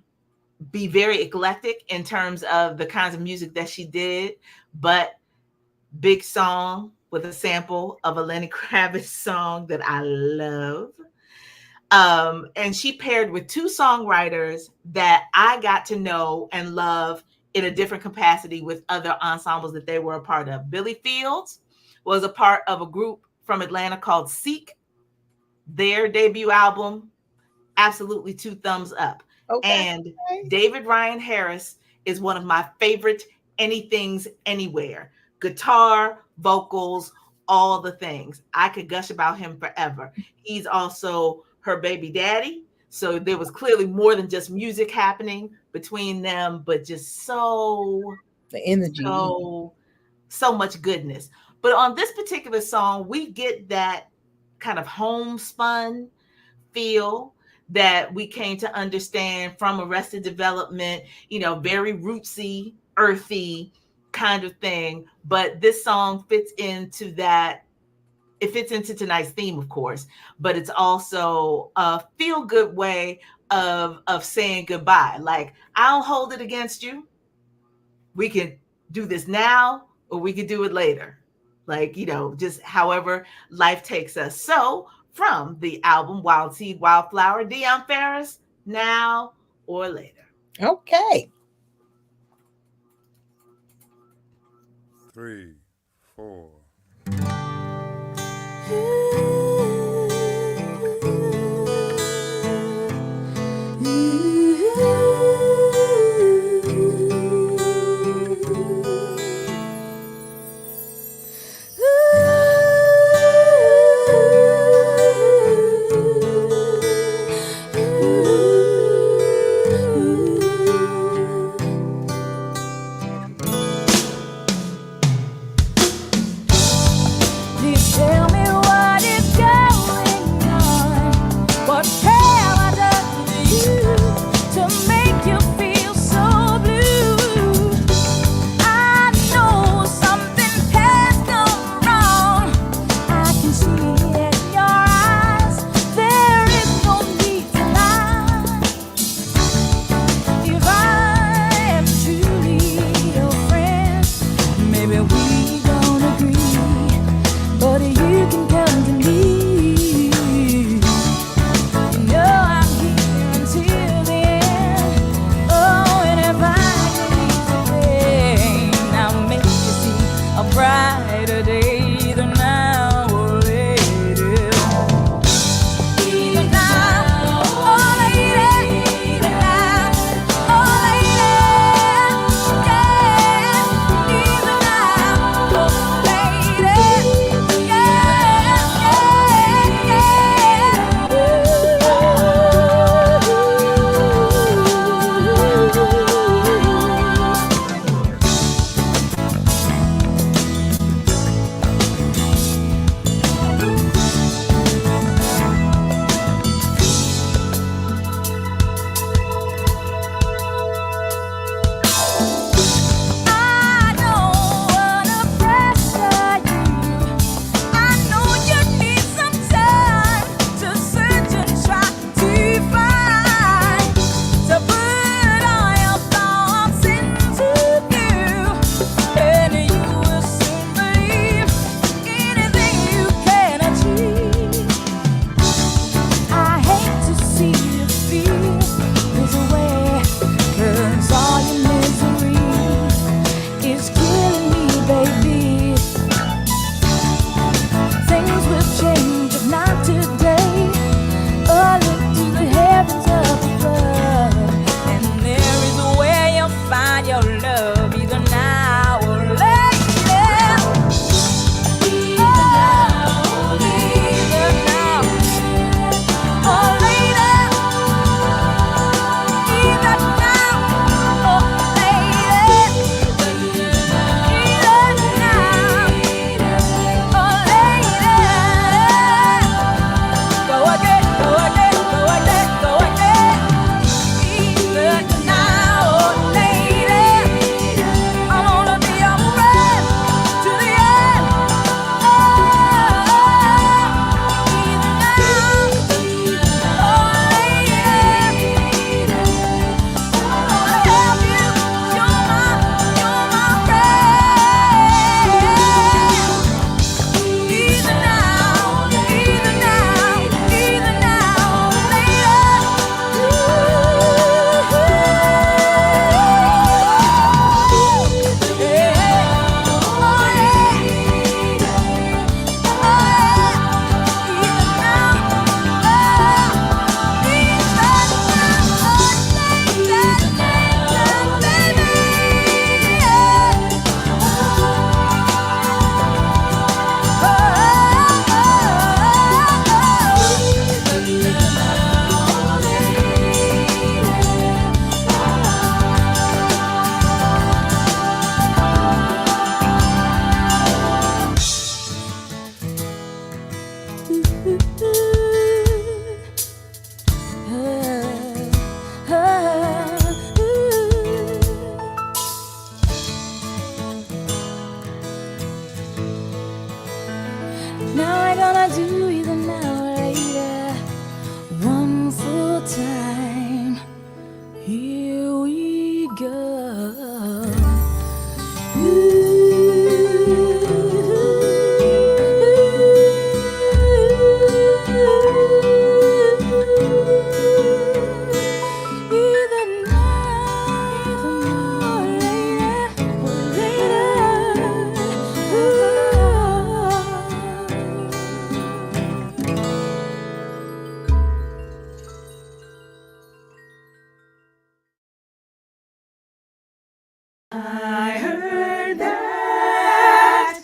be very eclectic in terms of the kinds of music that she did, but big song with a sample of a Lenny Kravitz song that I love. And she paired with 2 songwriters that I got to know and love in a different capacity with other ensembles that they were a part of. Billy Fields was a part of a group from Atlanta called Seek. Their debut album, absolutely 2 thumbs up.
Okay.
And David Ryan Harris is one of my favorite anythings anywhere. Guitar, vocals, all the things. I could gush about him forever. He's also her baby daddy. So there was clearly more than just music happening between them, but just so
the energy,
so much goodness. But on this particular song, we get that kind of homespun feel that we came to understand from Arrested Development, very rootsy, earthy kind of thing. But this song fits into that. It fits into tonight's theme, of course, but it's also a feel-good way of saying goodbye. Like, I don't hold it against you. We can do this now, or we could do it later. Like, just however life takes us. So from the album Wild Seed, Wild Flower, Dionne Ferris, Now or Later.
Okay.
3, 4.
we don't agree, but you can come to me. You know I'm here until the end. Oh, and if I can ease the pain, I'll make you see a brighter day than now or later. Either now or later, either now or later, yeah. Either now or later, I don't wanna pressure you. I know you need some time to search and try to find, to put all your thoughts into view, and you will soon believe anything you can achieve. I hate to see you feel this way, 'cause all your misery is killing me, baby. Things will change, if not today. Oh, look to the heavens up above, and there is a way you'll find your love, either now or later. Either now or later. Either now or later. Either now or later. Go again, go again, go again, go again. Either now or later. I wanna be your friend to the end. Now I gonna do either now or later, one full time. Here we go. Either now or later.
I heard that.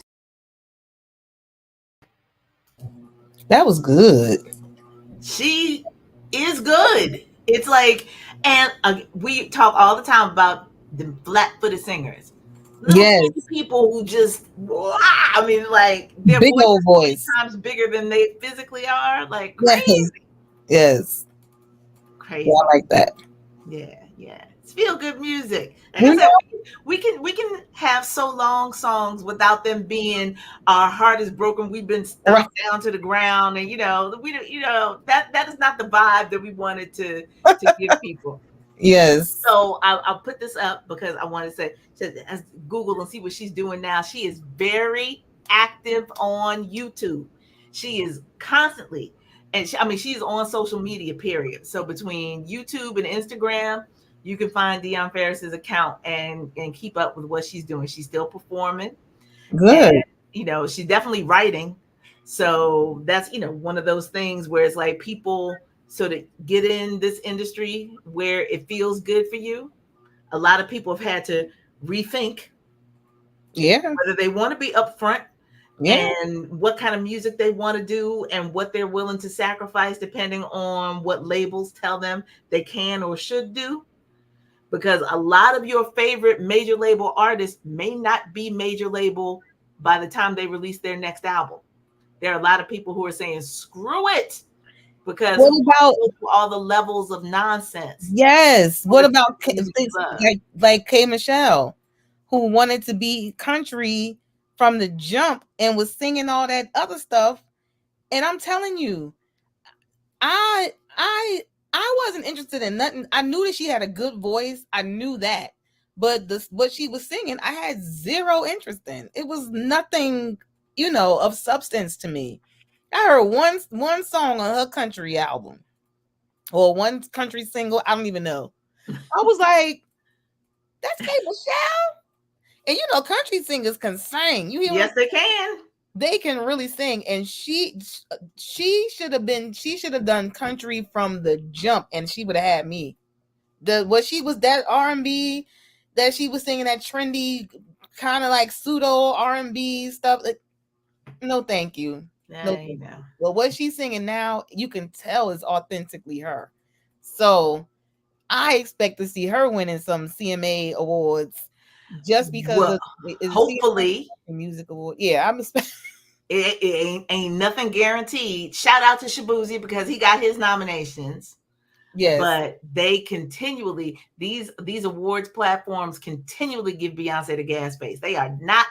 That was good.
She is good. It's like, and we talk all the time about the flat-footed singers. Little
Yes.
tiny people who just, wow, I mean, like their
Big
voice
old
is
voice.
3 times bigger than they physically are. Like
Yes.
crazy,
Yes.
crazy.
Yeah, I like that.
Yeah, yeah. It's feel good music. Like
You
I said,
know,
we can have so long songs without them being our heart is broken. We've been stomped down to the ground, and we don't, that is not the vibe that we wanted to give people.
Yes.
So I'll put this up because I want to say, as Google and see what she's doing now. She is very active on YouTube. She is constantly, and I mean, she's on social media, period. So between YouTube and Instagram, you can find Dionne Ferris's account and keep up with what she's doing. She's still performing,
Good.
and she's definitely writing. So that's one of those things where it's like people sort of get in this industry where it feels good for you. A lot of people have had to rethink
Yeah.
whether they want to be upfront
Yeah.
and what kind of music they want to do and what they're willing to sacrifice depending on what labels tell them they can or should do. Because a lot of your favorite major label artists may not be major label by the time they release their next album. There are a lot of people who are saying, screw it, because
What
who wants
about
to go through all the levels of nonsense?
yes?
for
What
the
about
music you
things
love?
like K Michelle, who wanted to be country from the jump and was singing all that other stuff? And I'm telling you, I I I wasn't interested in nothing. I knew that she had a good voice. I knew that. But what she was singing, I had zero interest in. It was nothing, of substance to me. I heard one song on her country album or one country single. I don't even know. I was like, that's Kate Michelle. And country singers can sing. You hear
Yes, they can.
they can really sing, and she should have done country from the jump, and she would have had me. She was that R&B that she was singing, that trendy kind of like pseudo R&B stuff. Like, no, thank you. No, thank you. Well, what she's singing now, you can tell is authentically her. So I expect to see her winning some CMA awards just because of
hopefully
music award. Yeah, I'm expecting.
It ain't nothing guaranteed. Shout out to Shabuzi because he got his nominations.
Yes.
But they continually, these awards platforms continually give Beyonce the gas space. They are not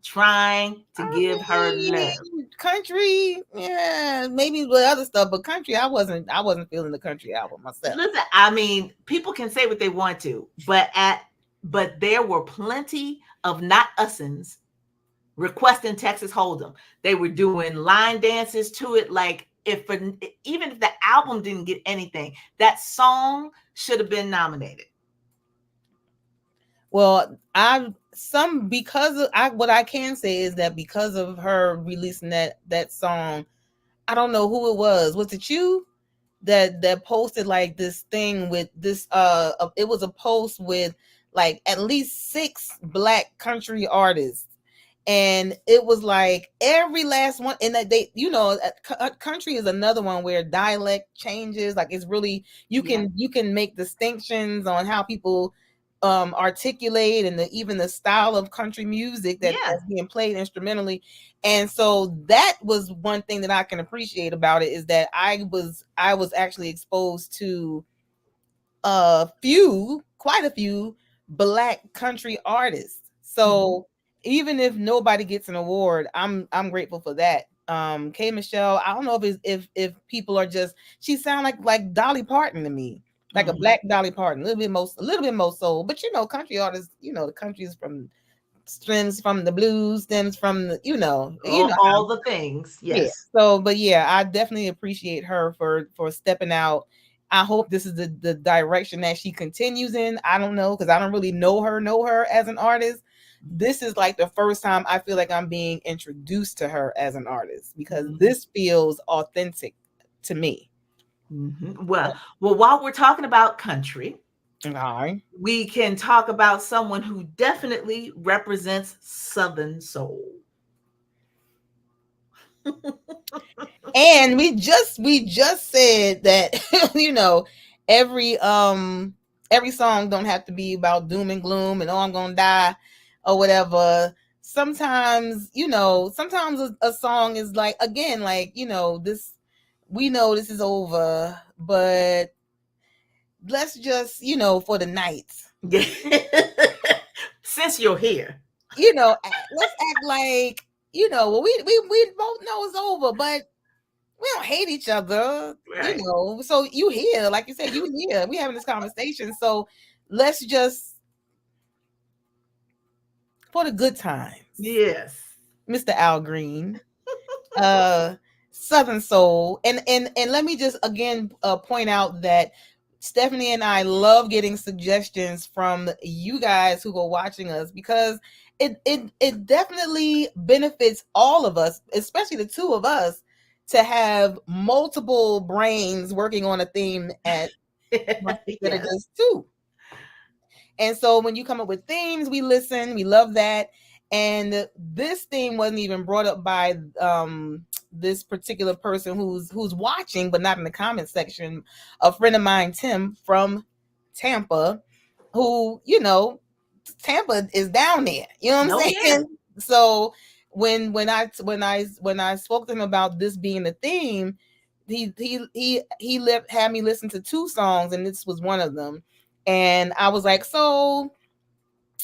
trying to give her love.
Country, yeah, maybe with other stuff, but country, I wasn't feeling the country album myself.
Listen, I mean, people can say what they want to, but there were plenty of not usins requesting Texas Hold'em. They were doing line dances to it. Like even if the album didn't get anything, that song should have been nominated.
Well, what I can say is that because of her releasing that song, I don't know who it was. Was it you that posted like this thing with this? It was a post with like at least 6 Black country artists. And it was like every last one, and that they, country is another one where dialect changes. Like it's really you can make distinctions on how people articulate and even the style of country music that's being played instrumentally. And so that was one thing that I can appreciate about it, is that I was actually exposed to quite a few Black country artists. So even if nobody gets an award, I'm grateful for that. K Michelle, I don't know if people are just, she sound like Dolly Parton to me, like a Black Dolly Parton, a little bit more soul. But country artists, the country is stems from the blues, stems from the,
all the things. Yes.
Yeah. So, but yeah, I definitely appreciate her for stepping out. I hope this is the direction that she continues in. I don't know, because I don't really know her as an artist. This is like the first time I feel like I'm being introduced to her as an artist, because this feels authentic to me.
Well, while we're talking about country,
right,
we can talk about someone who definitely represents Southern soul.
And we just said that every song don't have to be about doom and gloom and I'm gonna die or whatever. Sometimes a song is like, again, like, this, we know this is over, but let's just, for the night,
since you're here,
let's act like, we both know it's over, but we don't hate each other,
Right.
So you here, like you said, you here. We having this conversation. So let's just for the good times.
Yes.
Mr. Al Green. Southern Soul. And let me just again point out that Stephanie and I love getting suggestions from you guys who are watching us, because it definitely benefits all of us, especially the two of us, to have multiple brains working on a theme at instead of just two. And so when you come up with themes, we listen, we love that. And this theme wasn't even brought up by this particular person who's watching, but not in the comment section. A friend of mine, Tim from Tampa, who, Tampa is down there. You know what I'm saying?
Yeah.
So when I spoke to him about this being the theme, he had me listen to two songs, and this was one of them. And I was like, so,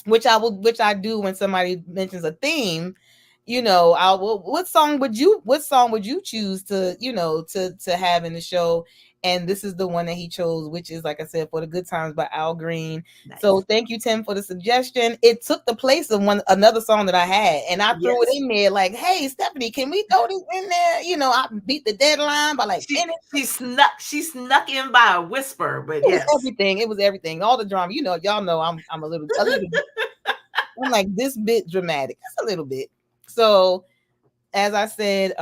which I do when somebody mentions a theme, what song would you choose to, to have in the show? And this is the one that he chose, which is, like I said, For the Good Times by Al Green. Nice. So thank you, Tim, for the suggestion. It took the place of another song that I had, and I threw it in there like, hey, Stephanie, can we throw this in there? I beat the deadline by like
she snuck in by a whisper, but
it was everything, all the drama. Y'all know I'm a little I'm like this bit dramatic, just a little bit. So as I said,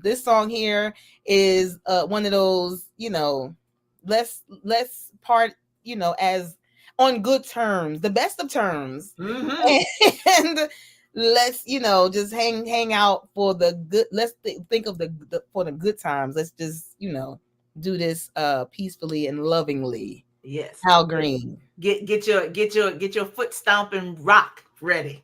this song here is one of those, let's part, as on good terms, the best of terms. Mm-hmm. And let's, just hang out for the good. Let's think of for the good times. Let's just, do this peacefully and lovingly.
Yes.
Al Green.
Get your foot stomping rock ready.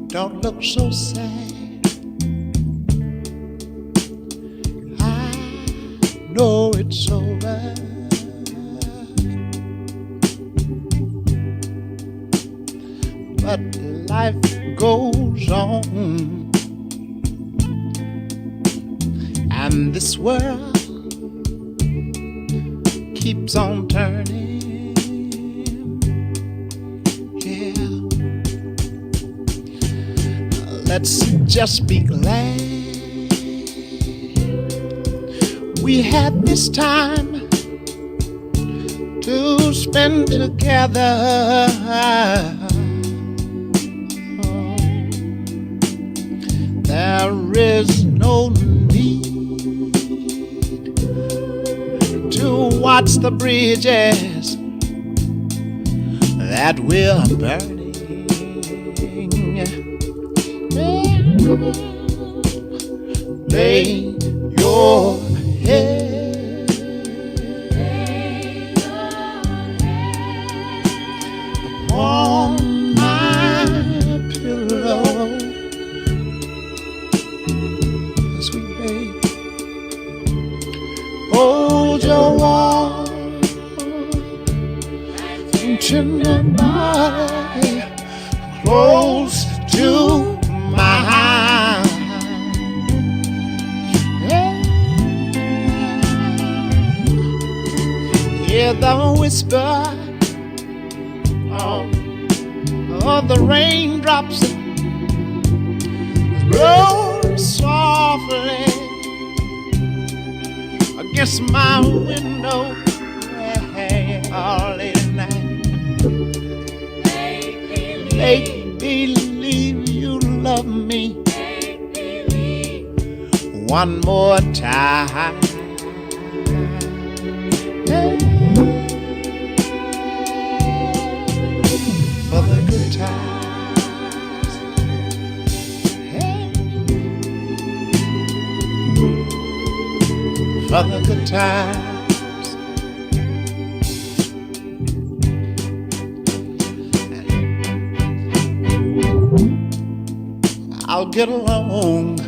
Don't look so sad. I know it's over. But life goes on, and this world keeps on turning. Let's just be glad we had this time to spend together. There is no need to watch the bridges that we're burning. Lay your head on my pillow, sweet babe. Hold your warm tender body close to mine. Hear the whisper of the raindrops roll softly against my window all late at night. Make believe you love me one more time. for the good times. I'll get along,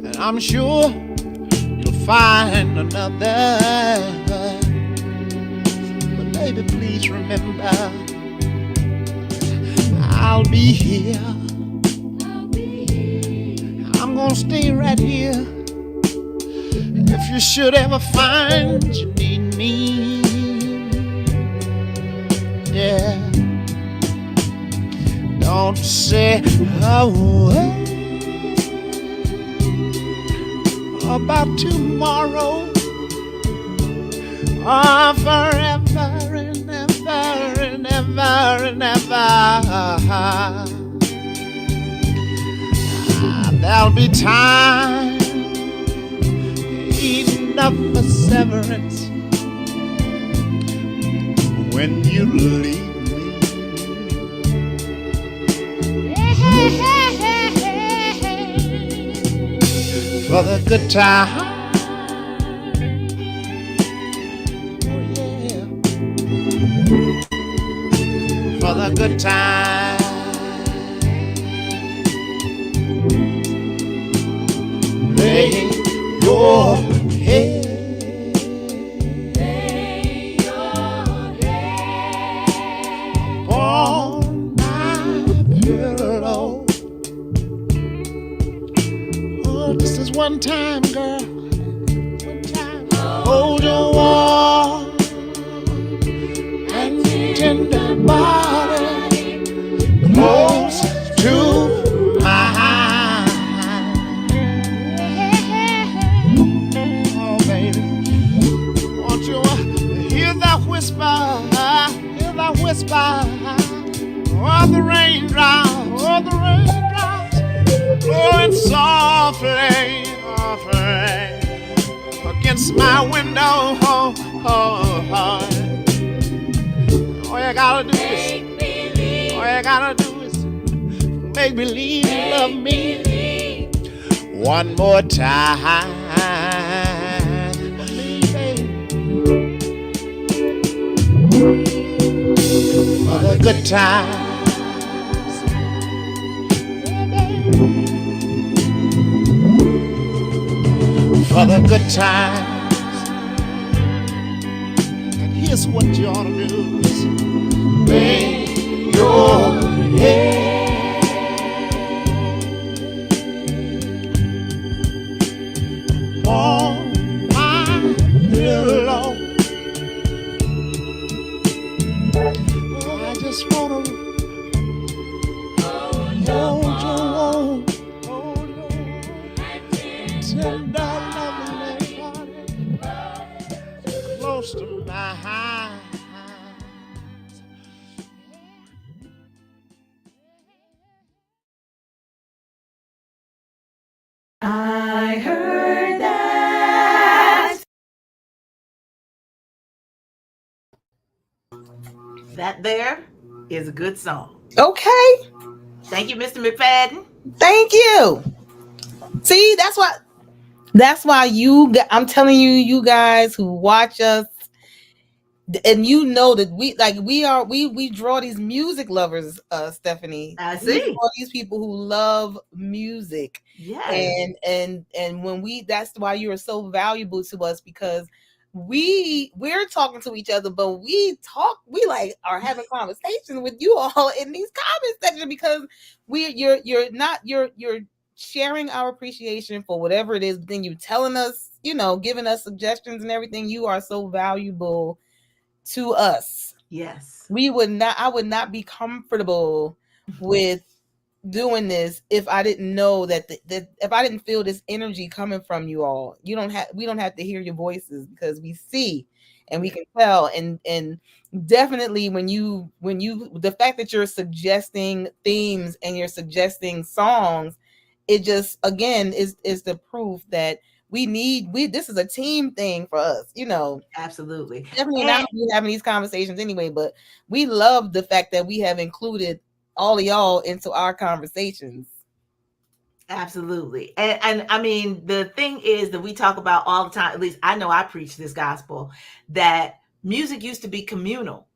and I'm sure you'll find another. But baby, please remember, I'll be here. I'm gonna stay right here. If you should ever find you need me, yeah. Don't say a word about tomorrow or forever and ever and ever and ever. There'll be time enough for severance when you leave. For the good time, oh yeah. For the good time, lay your head, on my pillow. This is one time, girl. One time. Hold your warm and tender body close to mine. Oh, baby, won't you hear that whisper? Hear that whisper? Oh, the raindrops. Oh, the raindrops. Blowing softly, softly against my window. Oh, oh, oh. All you gotta do is, all you gotta do is make believe you love me one more time. For the good time. For the good times. And here's what you ought to do is lay your head on my pillow. Oh, I just wanna hold you, hold you, tender. Close to my eyes.
I heard that. That there is a good song.
Okay.
Thank you, Mr. McFadden.
Thank you. See, that's why I'm telling you, you guys who watch us, and you know that we draw these music lovers, Stephanie.
I
We
see.
draw these people who love music.
Yes.
And when that's why you are so valuable to us, because we're talking to each other, but we like are having conversations with you all in these comment sections, because you're sharing our appreciation for whatever it is, but then you telling us, giving us suggestions and everything. You are so valuable to us.
Yes.
I would not be comfortable with doing this if I didn't know that if I didn't feel this energy coming from you all. We don't have to hear your voices, because we see and we can tell. And definitely when you the fact that you're suggesting themes and you're suggesting songs, it just again is the proof that this is a team thing for us,
Absolutely.
Definitely not having these conversations anyway, but we love the fact that we have included all of y'all into our conversations.
Absolutely. And I mean, the thing is that we talk about all the time, at least I know I preach this gospel, that music used to be communal.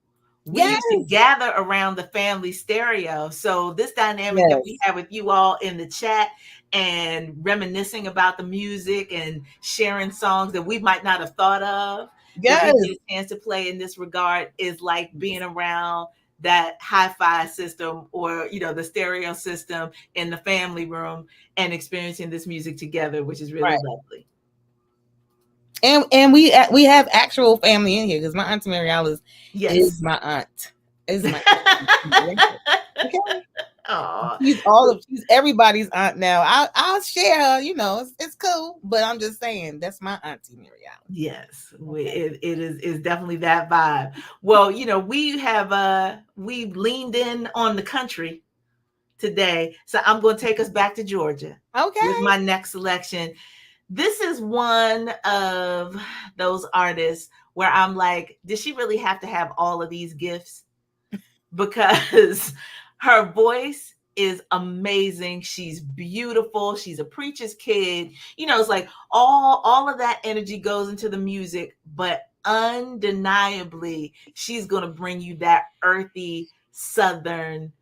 We
Yes,
used to gather around the family stereo. So this dynamic that we
yes,
have with you all in the chat and reminiscing about the music and sharing songs that we might not have thought of that we
yes,
get a chance to play in this regard is like being around that hi-fi system, or the stereo system in the family room, and experiencing this music together, which is really
right.
lovely.
And we have actual family in here because my Auntie Mariella is
Yes.
my aunt. Is my aunt. Okay.
Aw.
She's everybody's aunt now. I'll share her, it's cool. But I'm just saying that's my Auntie Mariella.
Yes,
Okay.
it is definitely that vibe. Well, we've leaned in on the country today, so I'm going to take us back to Georgia with
Okay.
my next selection. This is one of those artists where I'm like, did she really have to have all of these gifts? Because her voice is amazing. She's beautiful. She's a preacher's kid. It's like all of that energy goes into the music, but undeniably she's going to bring you that earthy southern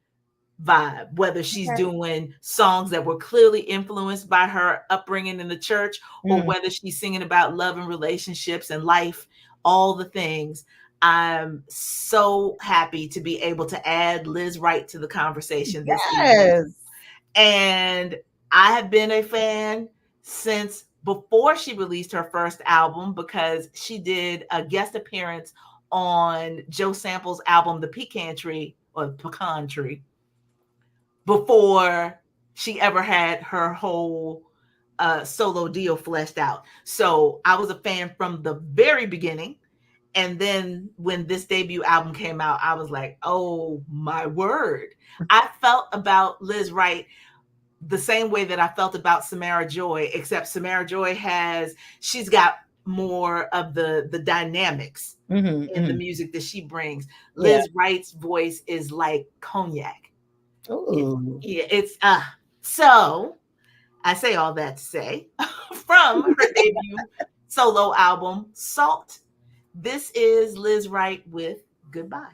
vibe, whether she's
Okay.
doing songs that were clearly influenced by her upbringing in the church, or
Mm.
whether she's singing about love and relationships and life, all the things. I'm so happy to be able to add Liz Wright to the conversation this evening.
Yes.
And I have been a fan since before she released her first album, because she did a guest appearance on Joe Sample's album, The Pecan Tree, or Pecan Tree, before she ever had her whole solo deal fleshed out. So I was a fan from the very beginning. And then when this debut album came out, I was like, oh my word. I felt about Liz Wright the same way that I felt about Samara Joy, except Samara Joy she's got more of the dynamics in the music that she brings.
Yeah.
Liz Wright's voice is like cognac.
Ooh.
It's so I say all that to say from her debut solo album, Salt, this is Liz Wright with Goodbye.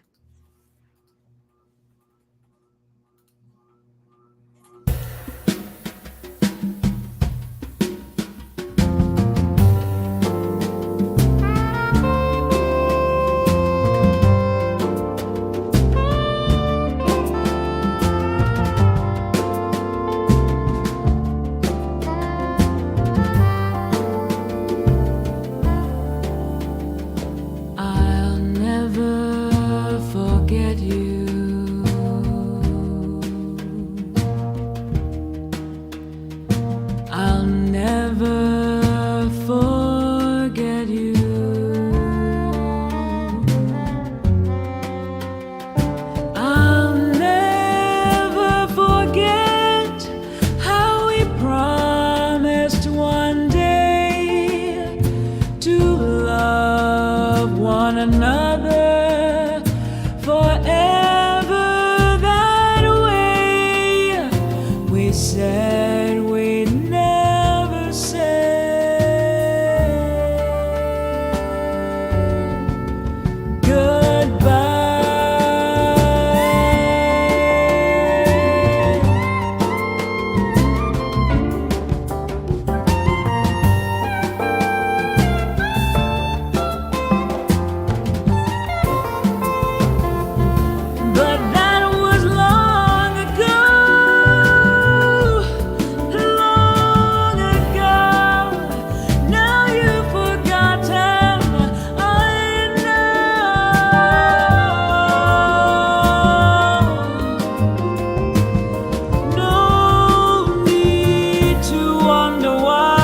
I'll never forget you. I'll never forget you. I'll never forget how we promised one day to love one another forever that way. We said we'd never say goodbye. But that was long ago, long ago. Now you've forgotten, I know. No need to wonder why.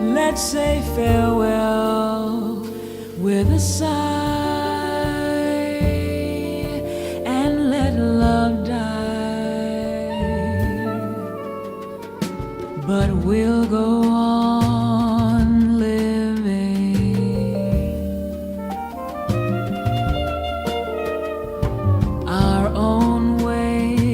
Let's say farewell with a sigh and let love die. But we'll go on living our own way.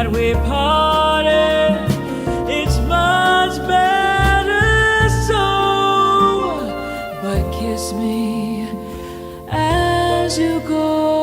that we parted. It's much better so. But kiss me as you go.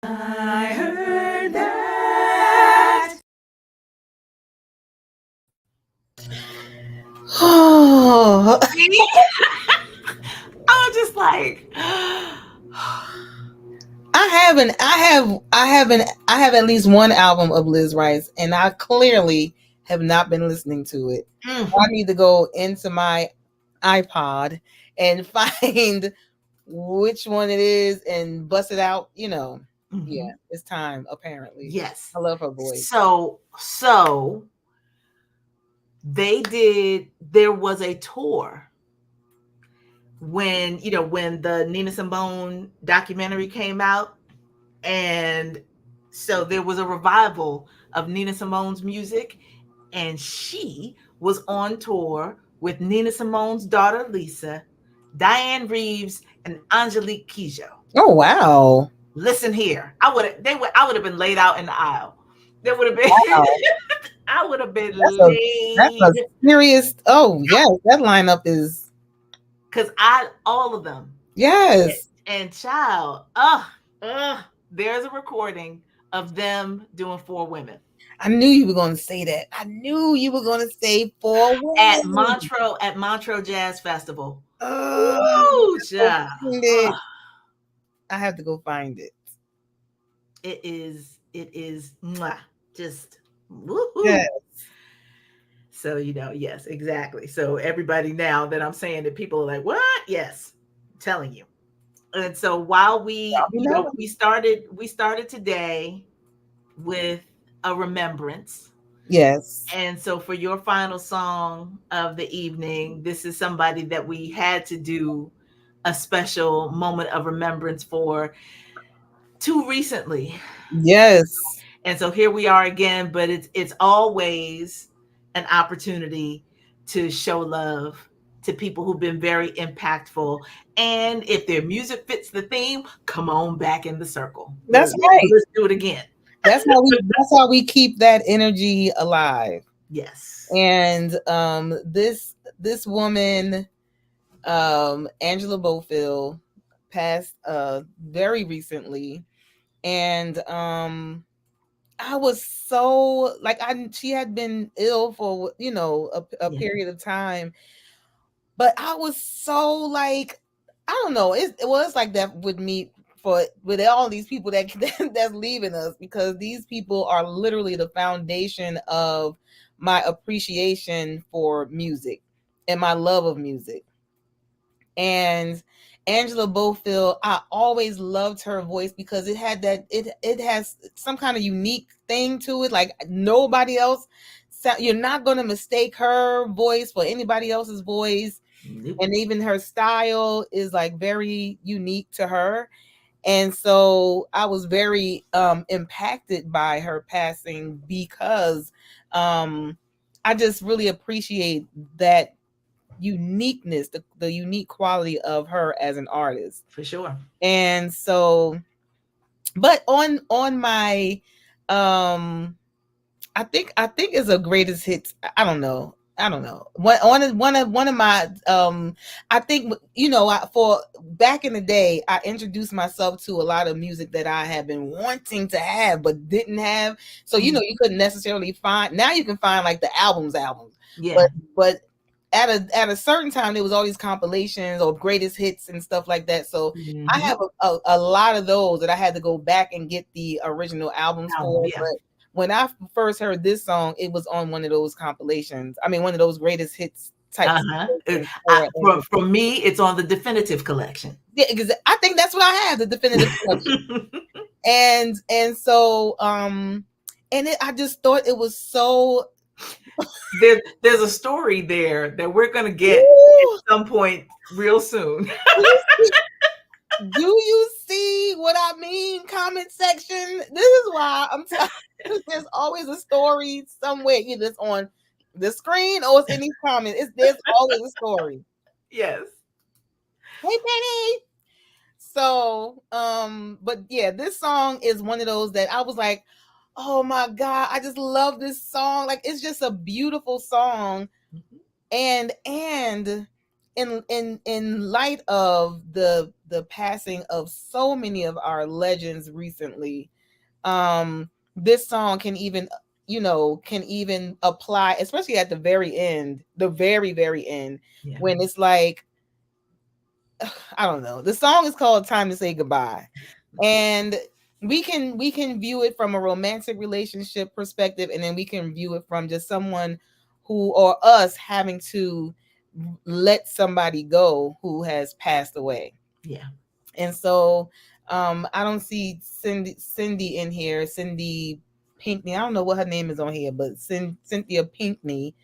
I heard that.
Oh,
I was just like,
I have at least one album of Liz Rice, and I clearly have not been listening to it. I need to go into my iPod and find which one it is and bust it out. You know, yeah, it's time. Apparently,
yes.
I love her voice.
So they did. There was a tour when the Nina Simone documentary came out, and so there was a revival of Nina Simone's music, and she was on tour with Nina Simone's daughter Lisa, Diane Reeves, and Angelique Kidjo.
Oh wow!
Listen here, I would have been laid out in the aisle. There would have been.
Wow.
I would have been
that's a serious. Oh yes, that lineup is.
Because all of them.
Yes.
And child, there's a recording of them doing Four Women.
I knew you were going to say that. I knew you were going to say Four Women.
At Montreux Jazz Festival. Ooh, child.
I have to go find it.
It is mwah, just woo-hoo.
Yes.
So, yes, exactly. So everybody now that I'm saying that people are like, what? Yes, I'm telling you. And so while we started today with a remembrance.
Yes.
And so for your final song of the evening, this is somebody that we had to do a special moment of remembrance for too recently.
Yes.
And so here we are again, but it's always an opportunity to show love to people who've been very impactful. And if their music fits the theme, come on back in the circle.
That's right.
Let's do it again.
That's how we keep that energy alive.
Yes.
And this woman, Angela Bofill, passed very recently. And I was so she had been ill for a period of time, but I was so I don't know, it was like that with me with all these people that's leaving us, because these people are literally the foundation of my appreciation for music and my love of music. And Angela Bofill, I always loved her voice because it had it has some kind of unique thing to it. Like nobody else, you're not going to mistake her voice for anybody else's voice. Nope. And even her style is very unique to her. And so I was very impacted by her passing, because I just really appreciate that uniqueness, the unique quality of her as an artist,
for sure.
And so, but on my I think it's a greatest hits. I don't know. I don't know. One of my I think for back in the day, I introduced myself to a lot of music that I have been wanting to have but didn't have. So you couldn't necessarily find. Now you can find like the albums.
Yeah.
But at a certain time there was all these compilations or greatest hits and stuff like that. So I have a lot of those that I had to go back and get the original albums for.
Yeah.
But when I first heard this song, it was on one of those compilations. I mean, one of those greatest hits type.
For me, it's on the definitive collection.
Yeah, because I think that's what I have, the definitive collection. and so I just thought it was so.
There's a story there that we're gonna get at some point real soon.
Do you see what I mean? Comment section. This is why I'm telling you, there's always a story somewhere, either it's on the screen or it's in these comments. There's always a story.
Yes.
Hey, Penny. So, but yeah, this song is one of those that I was like, oh my God, I just love this song. Like, it's just a beautiful song. And in light of the passing of so many of our legends recently, this song can even apply, especially at the very end, the very, very end, when it's like, I don't know. The song is called Time to Say Goodbye. And we can view it from a romantic relationship perspective, and then we can view it from just someone who, or us, having to let somebody go who has passed away.
Yeah. And
so I don't see Cindy in here. Cindy Pinkney. I don't know what her name is on here, but Cynthia Pinkney.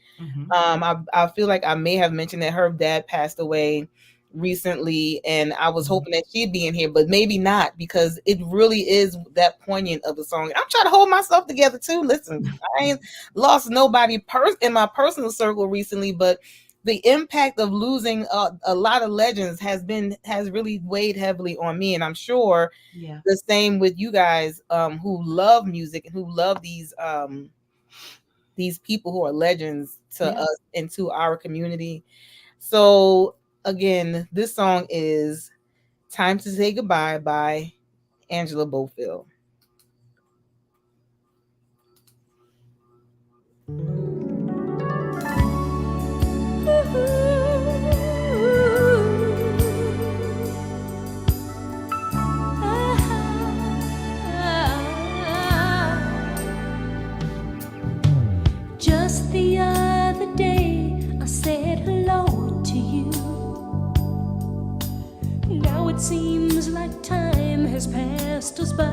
I feel like I may have mentioned that her dad passed away recently, and I was hoping that she'd be in here, but maybe not, because it really is that poignant of a song. I'm trying to hold myself together too. Listen, I ain't lost nobody in my personal circle recently, but the impact of losing a lot of legends has really weighed heavily on me, and I'm sure the same with you guys who love music and who love these people who are legends to us and to our community. So again, this song is Time to Say Goodbye by Angela Bofill.
Just the other day, I said hello to you. Now it seems like time has passed us by.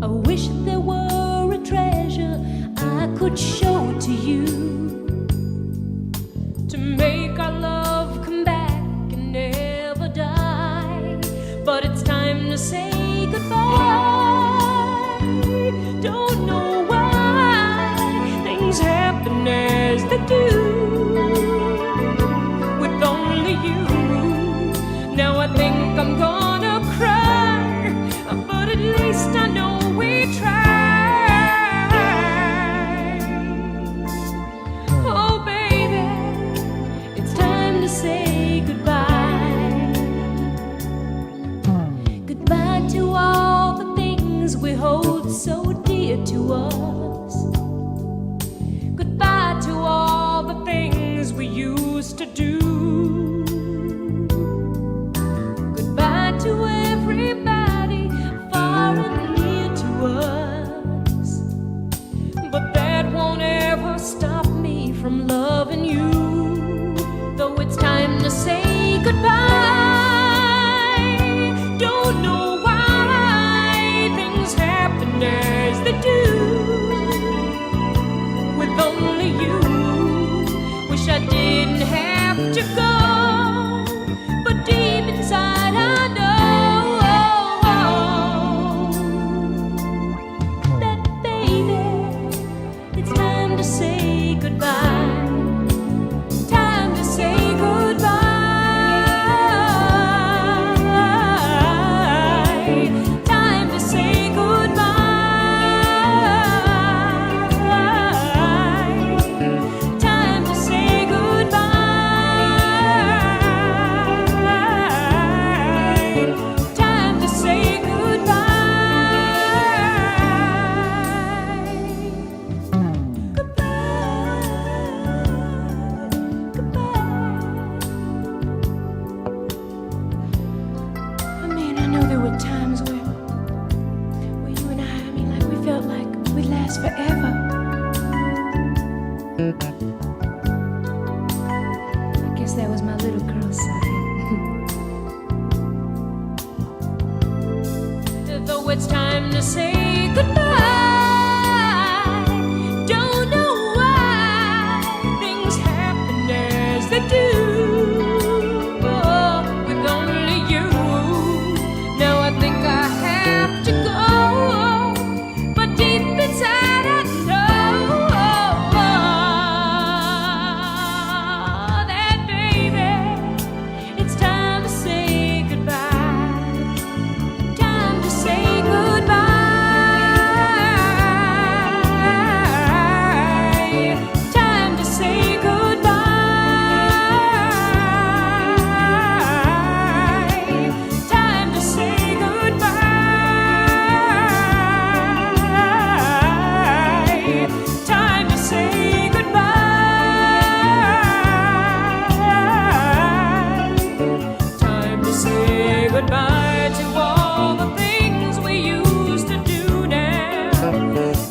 I wish there were a treasure I could show to you, to make our love come back and never die. But it's time to say goodbye. Don't know why things happen as they do. With only you, now I think I'm gonna cry, but at least I know we tried. Oh baby, it's time to say goodbye. Goodbye to all the things we hold so dear to us. Goodbye to all the things we used to do. Goodbye to everybody far and near to us. But that won't ever stop me from loving you, though it's time to say goodbye. Don't know why things happen as they do. With only you, wish I didn't have to go, but deep inside I know that baby, it's time to say goodbye. Time to say goodbye. Time to say goodbye. Yes, that was my little girl side. Though it's time to say goodbye, don't know why things happen as they do. Oh, with only you, now I think I have to go, but deep inside I know that baby, it's time to say goodbye. Time to say goodbye. Time to say goodbye. Time to say goodbye. Time to say goodbye. Time to say goodbye to all the things we used to do now.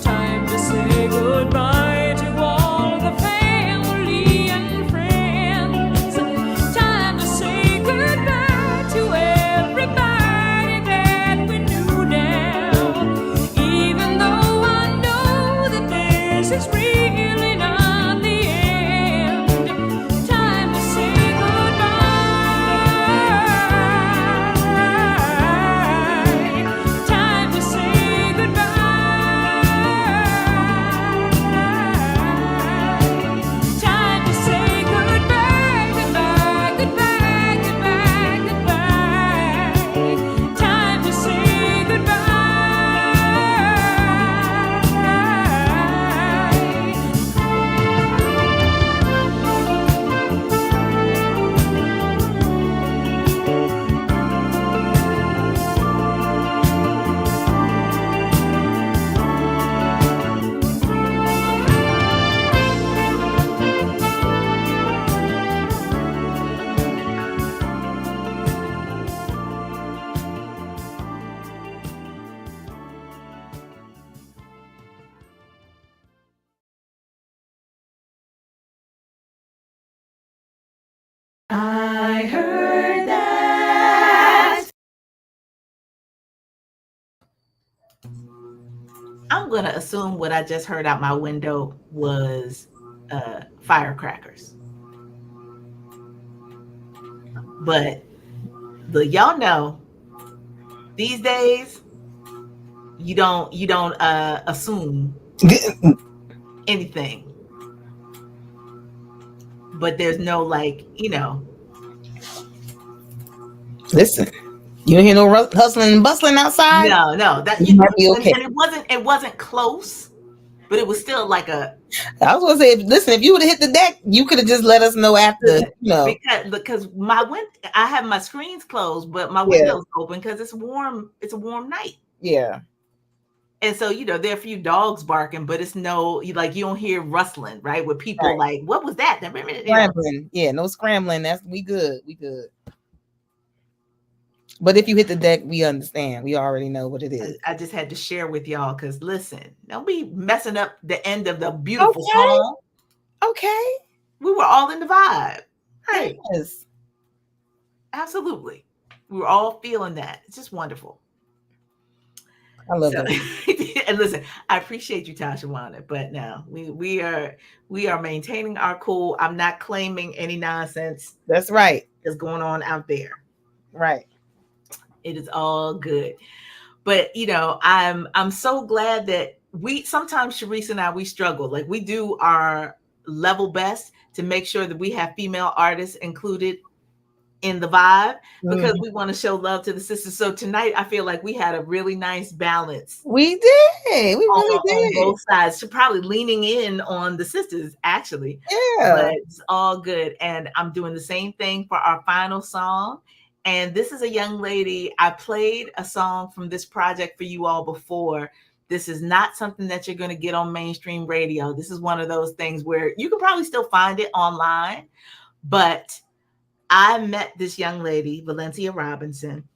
Time to say goodbye to all the family and friends. Time to say goodbye to everybody that we knew now. Even though I know that this is really not the end. Time to say goodbye. Time to say goodbye. Time to say goodbye, goodbye, goodbye, goodbye, goodbye. Time to say goodbye.
I heard that. I'm going to assume what I just heard out my window was firecrackers. But y'all know these days you don't assume anything. But there's no
Listen, you don't hear no hustling and bustling outside?
No, that
you might be okay.
And it wasn't close, but it was still like a.
I was gonna say, listen, if you would have hit the deck, you could have just let us know after,
because I have my screens closed, but my window's open because it's warm. It's a warm night.
Yeah.
And so, there are a few dogs barking, but it's you don't hear rustling, right? With people like, what was that?
Scrambling. Yeah, no scrambling. We good. But if you hit the deck, we understand. We already know what it is.
I just had to share with y'all because listen, don't be messing up the end of the beautiful song.
Okay.
We were all in the vibe. Right.
Yes.
Absolutely. We were all feeling that. It's just wonderful.
I love it.
And listen, I appreciate you, Tashawana, but no, we are maintaining our cool. I'm not claiming any nonsense.
That's right.
That's going on out there.
Right.
It is all good. But I'm so glad that sometimes Sharice and I, we struggle. Like we do our level best to make sure that we have female artists included in the vibe because we want to show love to the sisters. So tonight I feel like we had a really nice balance.
We did. We really did.
On both sides. So probably leaning in on the sisters actually.
Yeah.
But it's all good. And I'm doing the same thing for our final song. And this is a young lady. I played a song from this project for you all before. This is not something that you're going to get on mainstream radio. This is one of those things where you can probably still find it online, but I met this young lady, Valencia Robinson,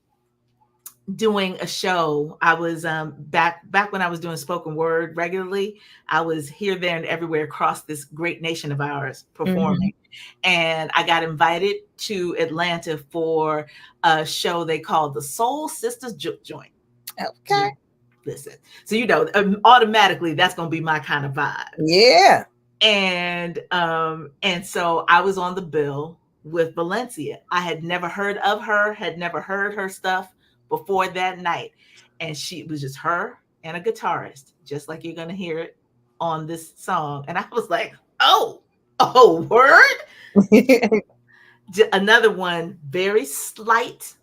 doing a show. I was back when I was doing spoken word regularly. I was here, there, and everywhere across this great nation of ours performing. And I got invited to Atlanta for a show they called the Soul Sisters Juke Joint.
Okay.
Listen, so automatically that's gonna be my kind of vibe.
Yeah.
And so I was on the bill with Valencia. I had never heard of her, had never heard her stuff before that night. And it was just her and a guitarist, just like you're going to hear it on this song. And I was like, oh, word? Another one, very slight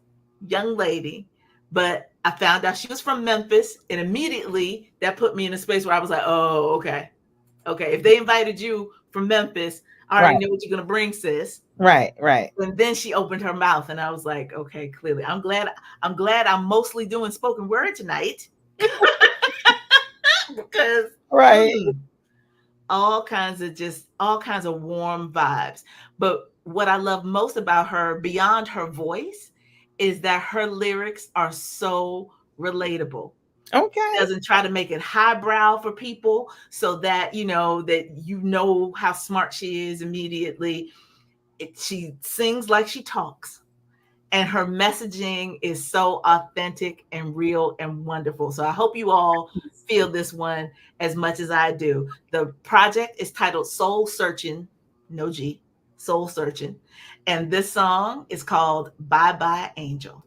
young lady, but I found out she was from Memphis, and immediately that put me in a space where I was like, oh, okay. If they invited you from Memphis, I already know what you're going to bring, sis.
Right.
And then she opened her mouth, and I was like, okay, clearly. I'm glad I'm mostly doing spoken word tonight. Because all kinds of warm vibes. But what I love most about her, beyond her voice, is that her lyrics are so relatable.
Okay.
Doesn't try to make it highbrow for people so that how smart she is immediately. She sings like she talks, and her messaging is so authentic and real and wonderful. So I hope you all feel this one as much as I do. The project is titled Soul Searching, no G, Soul Searching. And this song is called Bye Bye Angel.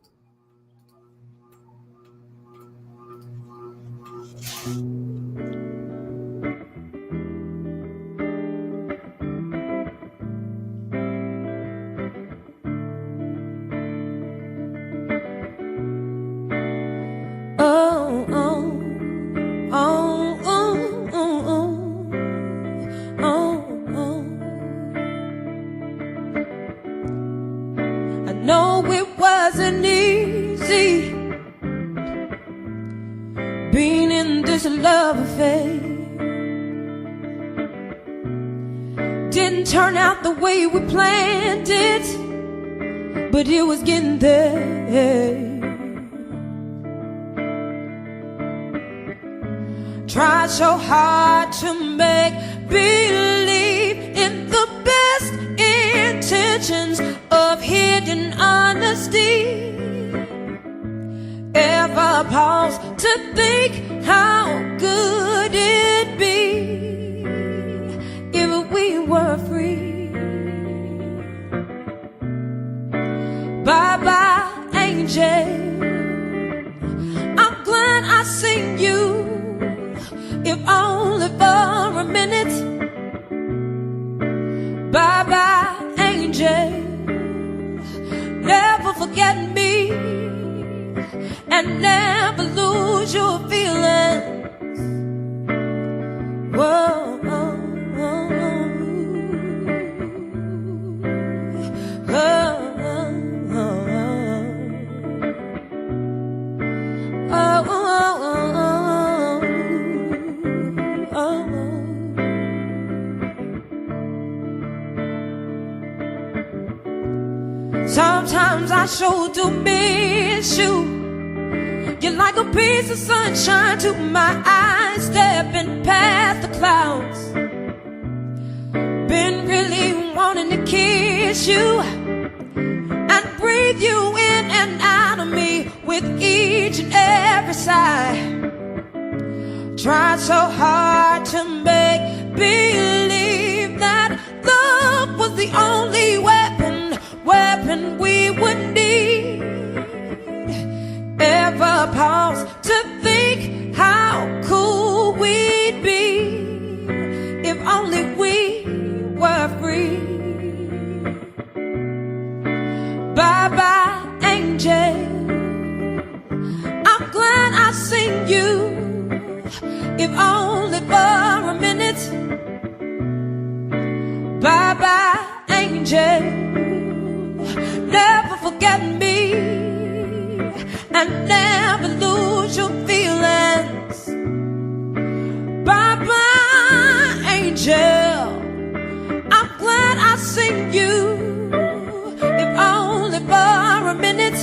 Love affair didn't turn out the way we planned it, but it was getting there. Tried so hard to make believe in the best intentions of hidden honesty. Ever pause to think how good it'd be if we were free? Bye bye, angel. I'm glad I seen you, if only for a minute. Bye bye, angel. Never forget me, and never lose your feelings. Whoa, oh, oh, oh, oh, oh, oh. Sometimes I sure do miss you. You're like a piece of sunshine to my eyes, stepping past the clouds. Been really wanting to kiss you and breathe you in and out of me with each and every sigh. Tried so hard to make believe that love was the only weapon we would need. Ever pause to think how cool we'd be if only we were free? Bye bye, angel. I'm glad I seen you, if only for a minute. Bye bye, angel. Never forget me, and never lose your feelings. Bye bye, angel. I'm glad I seen you, if only for a minute.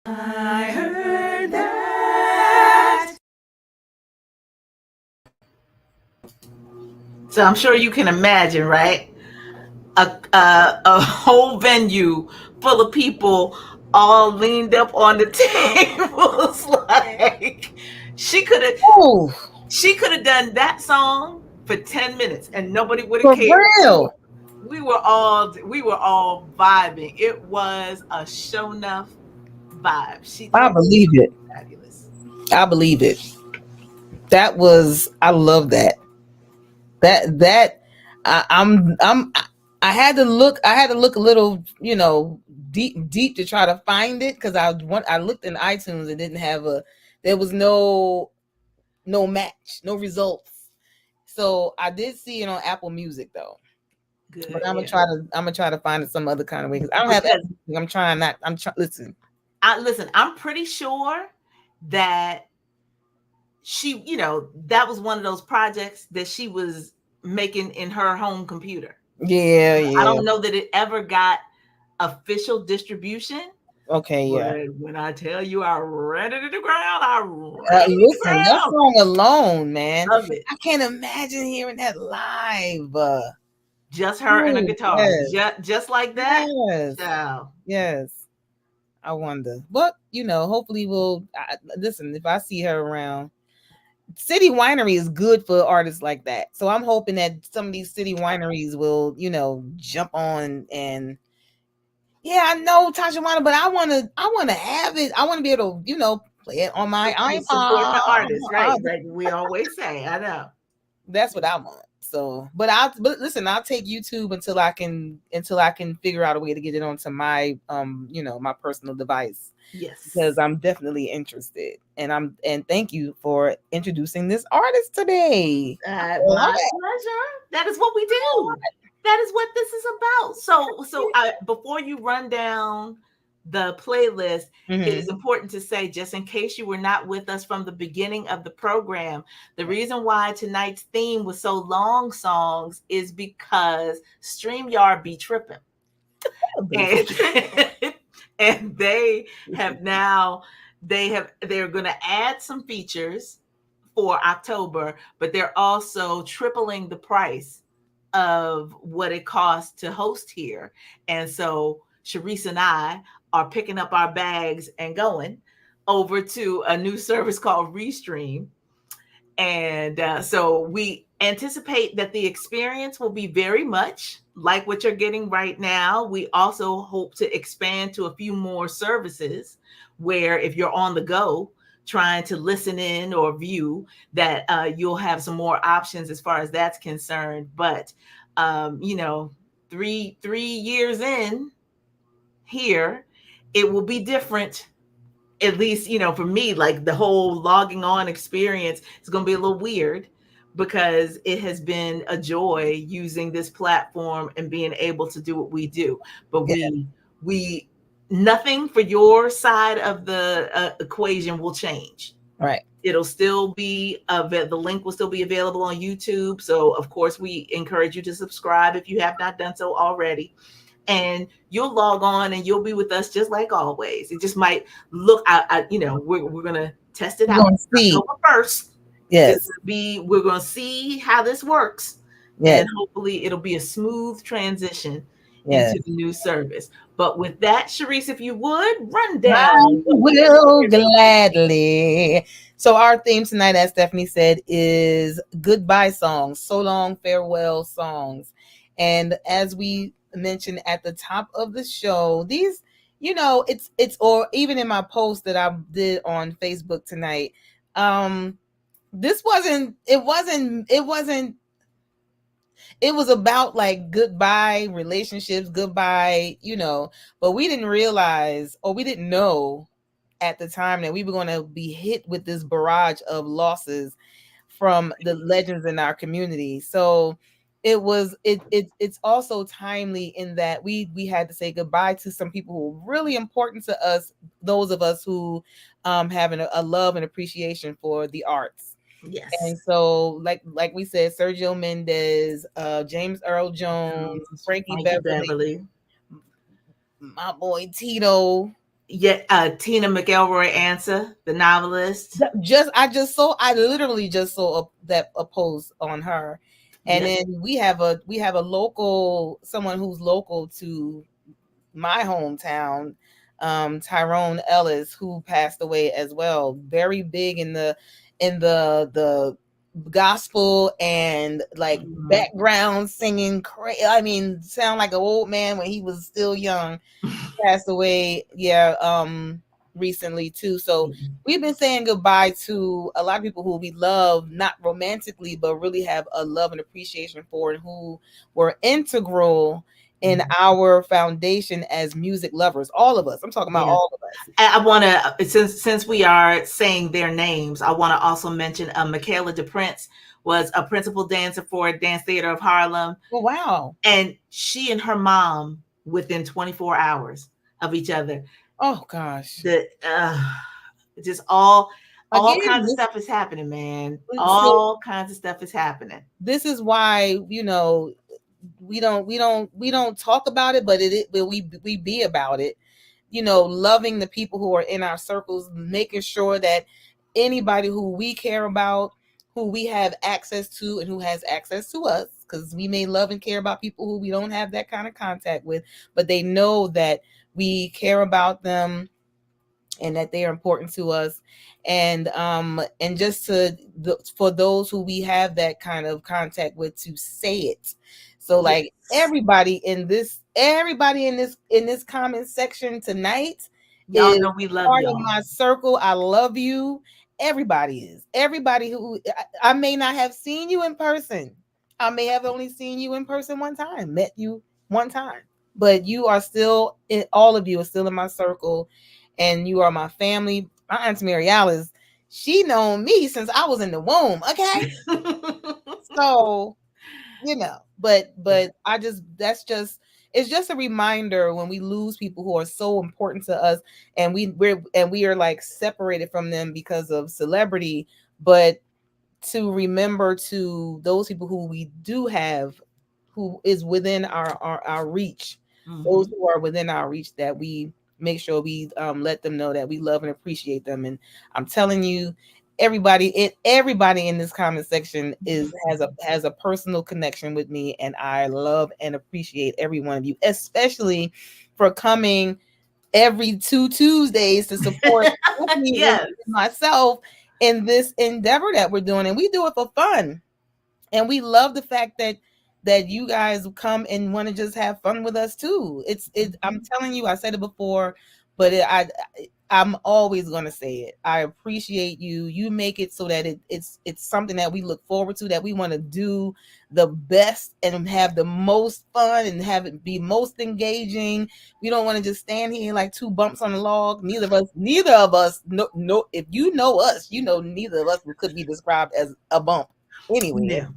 I heard that. So I'm sure you can imagine, right? A whole venue full of people all leaned up on the tables like
Oh,
she could have done that song for 10 minutes and nobody would have
for
cared.
real.
We were all vibing. It was a show enough vibe.
I believe it.
Fabulous.
I believe it. That was, I love that. That I had to look. I had to look a little, deep to try to find it because I looked in iTunes and didn't have there was no match, no results. So I did see it on Apple Music though.
Good.
But I'm gonna try to find it some other kind of way because I don't have Apple Music. I'm trying not. Listen.
I'm pretty sure that she, that was one of those projects that she was making in her home computer.
Yeah.
I don't know that it ever got official distribution.
Okay, yeah.
When I tell you I ran it to the ground,
listen, that song alone, man.
Love it.
I can't imagine hearing that live.
Just her and a guitar,
yes.
just like that.
Yes.
Wow.
Yes. I wonder, but hopefully we'll listen. If I see her around, City Winery is good for artists like that. So I'm hoping that some of these city wineries will, jump on and. Yeah, I know Tasha Wanna, but I want to have it. I want to be able to, play it on my iPod.
Support the artist, right? Like we always say. I know.
That's what I want. So, but listen, I'll take YouTube until I can figure out a way to get it onto my my personal device.
Yes.
Because I'm definitely interested. And thank you for introducing this artist today.
My pleasure. That is what we do. That is what this is about. So before you run down the playlist, it is important to say, just in case you were not with us from the beginning of the program, the reason why tonight's theme was so long songs is because StreamYard be tripping. And they have now, they're going to add some features for October, but they're also tripling the price of what it costs to host here. And so Sharice and I are picking up our bags and going over to a new service called Restream. And so we anticipate that the experience will be very much like what you're getting right now. We also hope to expand to a few more services where if you're on the go, trying to listen in or view, that you'll have some more options as far as that's concerned. But 3 years in here, it will be different. At least, for me, like the whole logging on experience is going to be a little weird because it has been a joy using this platform and being able to do what we do. But we nothing for your side of the equation will change.
Right.
It'll still be the link will still be available on YouTube. So of course we encourage you to subscribe if you have not done so already. And you'll log on and you'll be with us just like always. It just might look we're gonna test it out. First.
Yes.
We're gonna see how this works. Yes. And hopefully it'll be a smooth transition into the new service. But with that, Sharice, if you would run down.
I will gladly. So our theme tonight, as Stephanie said, is goodbye songs, so long farewell songs. And as we mentioned at the top of the show, these, it's or even in my post that I did on Facebook tonight, it was about like goodbye relationships, goodbye, but we didn't realize, or we didn't know at the time, that we were going to be hit with this barrage of losses from the legends in our community. So it's also timely in that we had to say goodbye to some people who were really important to us, those of us who have a love and appreciation for the arts.
Yes.
And so like we said, Sergio Mendes, James Earl Jones, Frankie Beverly, my boy Tito,
Tina McElroy Ansa, the novelist.
I literally just saw a post on her. And
Yep.
then we have a local, someone who's local to my hometown, Tyrone Ellis, who passed away as well. Very big in the gospel and like background singing. I mean, sound like an old man when he was still young. Passed away, yeah, recently too. So we've been saying goodbye to a lot of people who we love, not romantically, but really have a love and appreciation for, and who were integral in our foundation as music lovers. All of us. I'm talking about all of us.
I want to, since we are saying their names, I want to also mention Michaela DePrince was a principal dancer for Dance Theater of Harlem.
Oh, wow.
And she and her mom, within 24 hours of each other.
Oh gosh.
Just all kinds of
this,
stuff is happening, man. All kinds of stuff is happening.
This is why, you know, we don't talk about it, but we be about it. You know, loving the people who are in our circles, making sure that anybody who we care about, who we have access to, and who has access to us, because we may love and care about people who we don't have that kind of contact with, but they know that we care about them and that they are important to us. And just for those who we have that kind of contact with, to say it. So like everybody in this comment section tonight,
y'all know we love
part
y'all.
of my circle. I love you. Everybody who I may not have seen you in person. I may have only seen you in person one time, met you one time, but you are still, all of you are still in my circle, and you are my family. My Aunt Mary Alice, she known me since I was in the womb. Okay. So, you know, but it's just a reminder when we lose people who are so important to us, and we are like separated from them because of celebrity, but to remember to those people who we do have, who is within our reach, those who are within our reach, that we make sure we let them know that we love and appreciate them. And I'm telling you, everybody in this comment section has a personal connection with me, and I love and appreciate every one of you, especially for coming every 2 Tuesdays to support me and myself in this endeavor that we're doing. And we do it for fun, and we love the fact that you guys come and want to just have fun with us too. I'm telling you, I said it before, but I'm always going to say it. I appreciate you. You make it so that it's something that we look forward to, that we want to do the best and have the most fun and have it be most engaging. We don't want to just stand here like two bumps on the log. Neither of us no, if you know us, you know neither of us could be described as a bump anyway.
Yeah.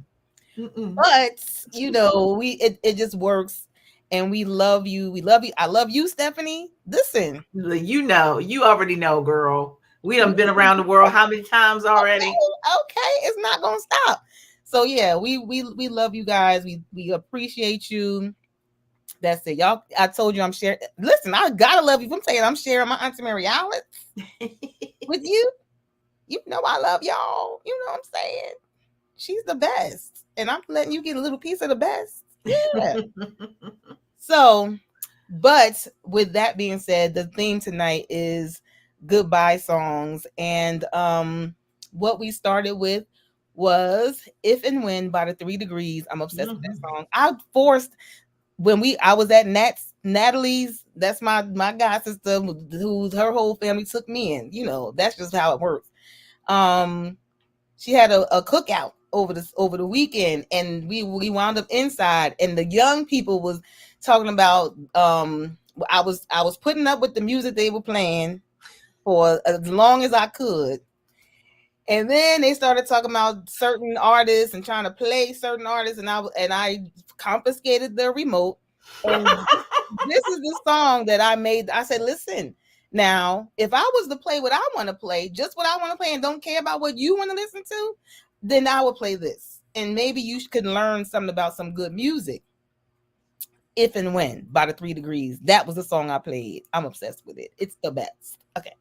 But you know, it just works. And we love you. I love you, Stephanie. Listen.
You already know, girl. We done been around the world how many times already?
Okay. It's not gonna stop. So yeah, we love you guys. We appreciate you. That's it, y'all. I told you I'm sharing. Listen, I gotta love you. I'm saying I'm sharing my Auntie Mary Alice with you. You know I love y'all. You know what I'm saying? She's the best, and I'm letting you get a little piece of the best. Yeah. So, but with that being said, the theme tonight is goodbye songs, and what we started with was "If and When" by the 3 Degrees. I'm obsessed with that song. I was at Natalie's. That's my god sister, who's her whole family took me in. You know, that's just how it works. She had a cookout over the weekend, and we wound up inside, and the young people was talking about I was putting up with the music they were playing for as long as I could, and then they started talking about certain artists and trying to play certain artists, and I confiscated the remote, and this is the song that I made. I said, listen, now if I was to play what I want to play, just what I want to play, and don't care about what you want to listen to, then I would play this, and maybe you could learn something about some good music. If and When by the 3 Degrees. That was the song I played. I'm obsessed with it. It's the best. Okay.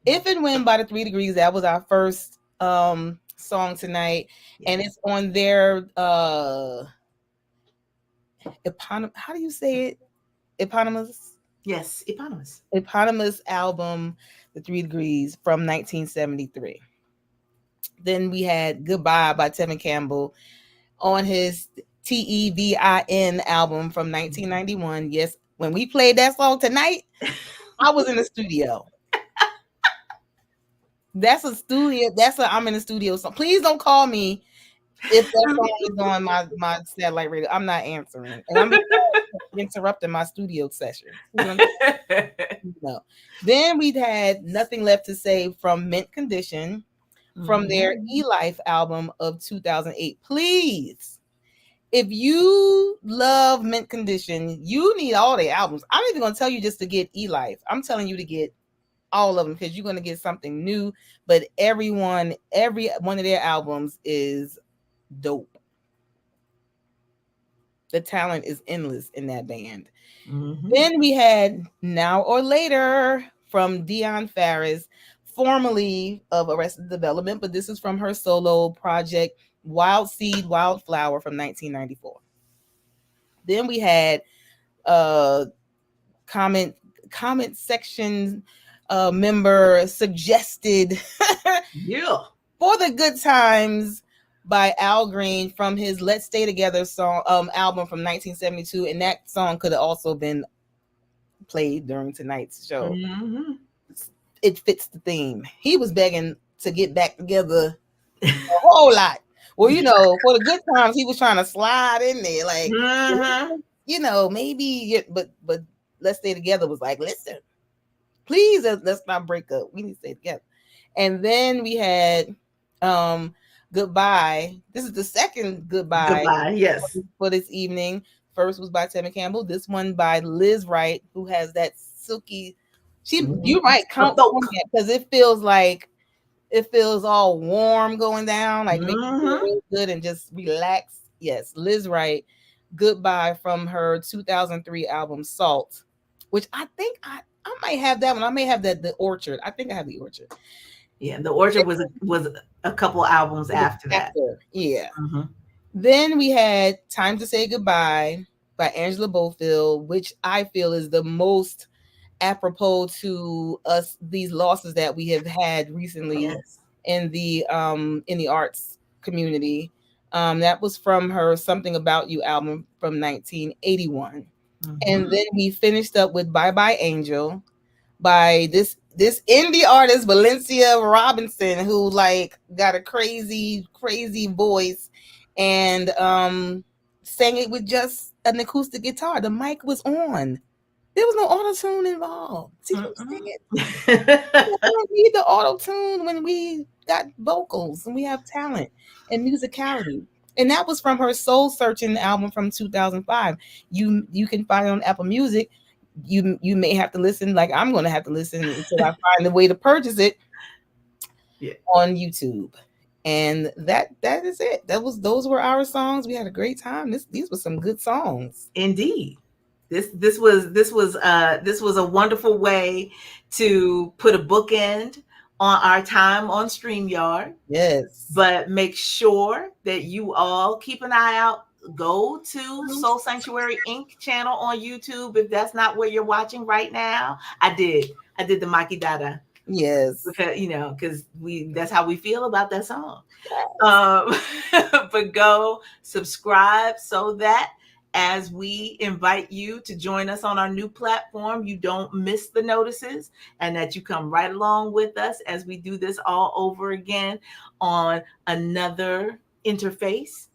If and When by the 3 Degrees. That was our first song tonight.
Yes.
And it's on their how do you say it? Eponymous?
Yes, eponymous.
Eponymous album, The 3 Degrees from 1973. Then we had Goodbye by Tevin Campbell on his TEVIN album from 1991. Yes, when we played that song tonight, I was in the studio. That's a studio. I'm in the studio. So please don't call me if that song is on my satellite radio. I'm not answering, and I'm interrupting my studio session. No. Then we had Nothing Left to Say from Mint Condition from their E-Life album of 2008. Please, if you love Mint Condition, you need all their albums. I'm not even going to tell you just to get E-Life. I'm telling you to get all of them because you're going to get something new. But every one of their albums is dope. The talent is endless in that band. Then we had Now or Later from Dionne Ferris, formerly of Arrested Development, but this is from her solo project Wild Seed, Wild Flower from 1994. Then we had comment section member suggested For the Good Times by Al Green from his Let's Stay Together song album from 1972, and that song could have also been played during tonight's show. It fits the theme. He was begging to get back together a whole lot. Well, for the good times, he was trying to slide in there, like maybe. But Let's Stay Together was like, listen, please, let's not break up. We need to stay together. And then we had Goodbye. This is the second Goodbye
yes,
for this evening. First was by Tevin Campbell. This one by Liz Wright, who has that silky. You're right, because it feels all warm going down, like make you feel real good and just relax. Yes, Liz Wright, Goodbye from her 2003 album Salt, which I think I might have that one. I may have the Orchard. I think I have the Orchard.
Yeah, the Orchard was a couple albums after that.
Yeah. Then we had Time to Say Goodbye by Angela Bofill, which I feel is the most apropos to us, these losses that we have had recently in the arts community. That was from her Something About You album from 1981. And then we finished up with Bye Bye Angel by this indie artist Valencia Robinson, who got a crazy voice and sang it with just an acoustic guitar. The mic was on. There was no auto-tune involved. See what I'm saying? We don't need the auto-tune when we got vocals and we have talent and musicality. And that was from her Soul Searching album from 2005. You can find it on Apple Music. You may have to listen, like I'm going to have to listen until I find a way to purchase it on YouTube. And that is it. Those were our songs. We had a great time. These were some good songs.
Indeed. This was a wonderful way to put a bookend on our time on StreamYard.
Yes.
But make sure that you all keep an eye out. Go to Soul Sanctuary Inc. channel on YouTube if that's not where you're watching right now. I did the Mikey Dada.
Yes.
Because that's how we feel about that song. But go subscribe so that as we invite you to join us on our new platform, you don't miss the notices and that you come right along with us as we do this all over again on another interface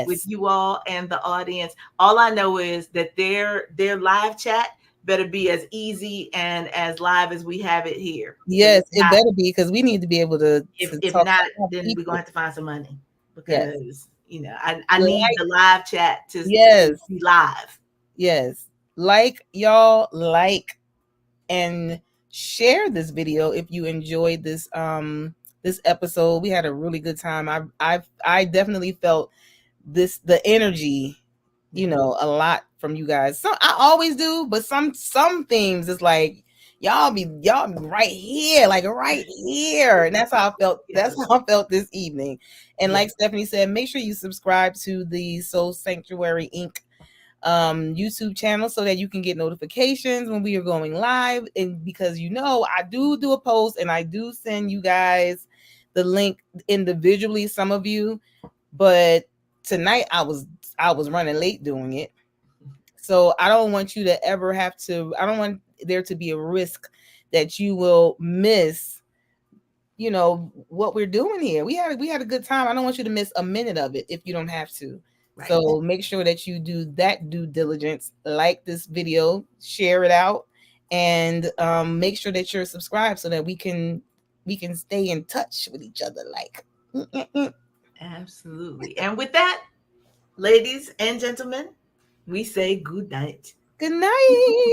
with you all and the audience. All I know is that their live chat better be as easy and as live as we have it here.
Yes, it better be, because we need to be able to.
If not, then we're gonna have to find some money because I need the live chat to be live.
Yes, y'all and share this video if you enjoyed this this episode. We had a really good time. I definitely felt the energy, a lot from you guys. Some I always do, but some themes it's like y'all be right here, like right here. And that's how I felt. That's how I felt this evening. And like Stephanie said, make sure you subscribe to the Soul Sanctuary Inc. YouTube channel so that you can get notifications when we are going live. And because I do a post and I do send you guys the link individually, some of you, but tonight I was running late doing it. So I don't want you to ever have to, I don't want there to be a risk that you will miss, what we're doing here. We had a good time. I don't want you to miss a minute of it if you don't have to. Right. So make sure that you do that due diligence, like this video, share it out, and make sure that you're subscribed so that we can stay in touch with each other.
Absolutely. And with that, ladies and gentlemen, we say good night.
Good night.